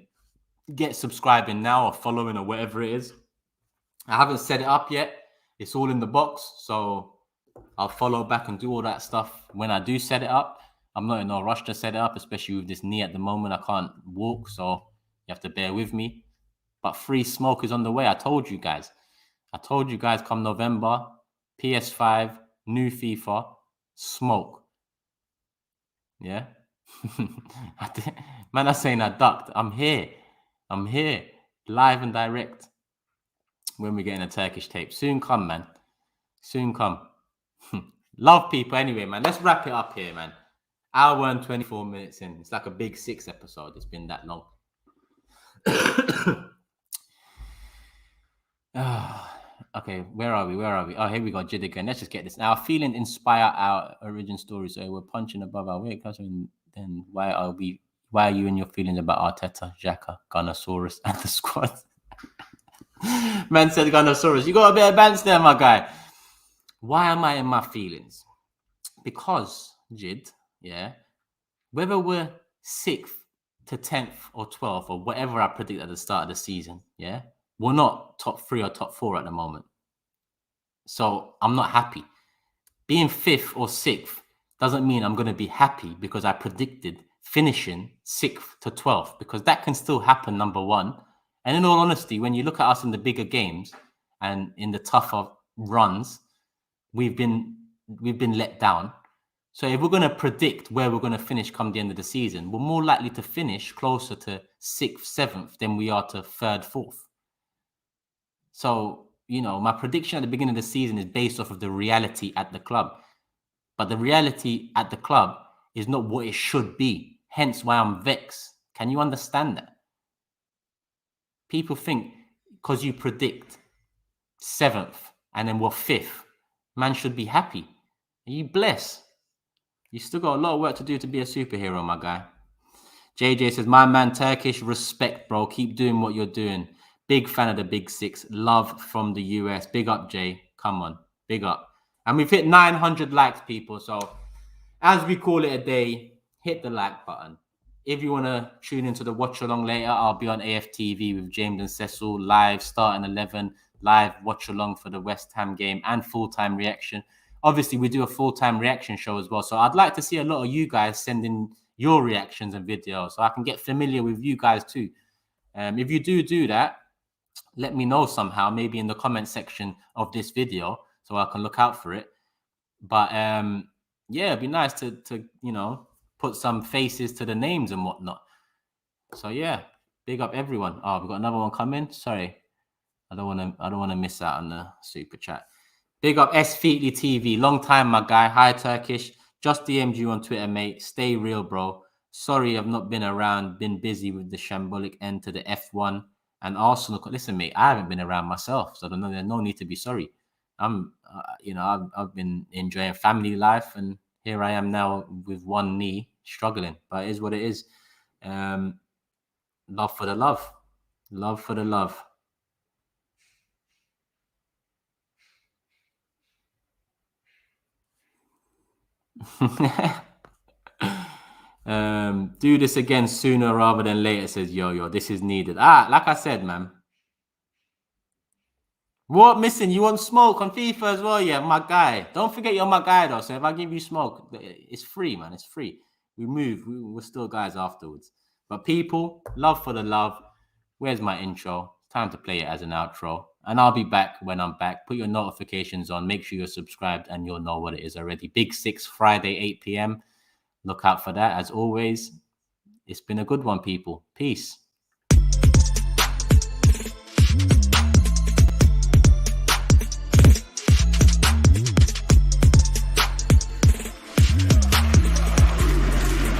get subscribing now or following or whatever it is. I haven't set it up yet. It's all in the box. So I'll follow back and do all that stuff when I do set it up. I'm not in no rush to set it up, especially with this knee at the moment. I can't walk, so you have to bear with me. But free smoke is on the way. I told you guys come November, PS5, new FIFA, smoke. Yeah? Man, I'm saying I ducked. I'm here. Live and direct. When we're getting a Turkish tape. Soon come, man. Soon come. Love people anyway, man. Let's wrap it up here, man. Hour and 24 minutes in. It's like a Big Six episode. It's been that long. Okay, where are we? Oh, here we go. Jid again. Let's just get this. Now, feeling inspire our origin story. So we're punching above our weight class. And then why are you in your feelings about Arteta, Xhaka, Gunnosaurus, and the squad? Man said Gunnosaurus. You got a bit of balance there, my guy. Why am I in my feelings? Because, Jid, yeah, whether we're 6th to 10th or 12th or whatever I predict at the start of the season, yeah, we're not top 3 or top 4 at the moment. So I'm not happy. Being 5th or 6th doesn't mean I'm going to be happy because I predicted finishing 6th to 12th, because that can still happen, number one. And in all honesty, when you look at us in the bigger games and in the tougher runs, we've been let down. So if we're going to predict where we're going to finish come the end of the season, we're more likely to finish closer to 6th, 7th than we are to 3rd, 4th. So, my prediction at the beginning of the season is based off of the reality at the club. But the reality at the club is not what it should be. Hence why I'm vexed. Can you understand that? People think because you predict 7th and then we're 5th, man should be happy. Are you blessed? You still got a lot of work to do to be a superhero, my guy. JJ says, my man, Turkish, respect, bro. Keep doing what you're doing. Big fan of the Big Six. Love from the US. Big up, Jay. Come on. Big up. And we've hit 900 likes, people. So as we call it a day, hit the like button. If you want to tune into the watch along later, I'll be on AFTV with James and Cecil live, starting 11, live watch along for the West Ham game and full-time reaction. Obviously, we do a full-time reaction show as well. So I'd like to see a lot of you guys sending your reactions and videos so I can get familiar with you guys too. If you do that, let me know somehow, maybe in the comment section of this video so I can look out for it. But yeah, it'd be nice to put some faces to the names and whatnot. So yeah, big up everyone. Oh, we've got another one coming. Sorry, I don't want to miss out on the super chat. Big up S Feetly TV. Long time, my guy. Hi, Turkish. Just DM'd you on Twitter, mate. Stay real, bro. Sorry, I've not been around. Been busy with the shambolic end to the F1 and Arsenal. Listen, mate, I haven't been around myself, so there's no need to be sorry. I've been enjoying family life, and here I am now with one knee struggling. But it is what it is. Love for the love. Love for the love. Do this again sooner rather than later, says Yo. This is needed. Like I said, man. What missing? You want smoke on FIFA as well? Yeah, my guy. Don't forget you're my guy though. So if I give you smoke, it's free, man. It's free. We move. We're still guys afterwards. But people, love for the love. Where's my intro? Time to play it as an outro. And I'll be back when I'm back. Put your notifications on. Make sure you're subscribed and you'll know what it is already. Big Six, Friday, 8 p.m. Look out for that. As always, it's been a good one, people. Peace.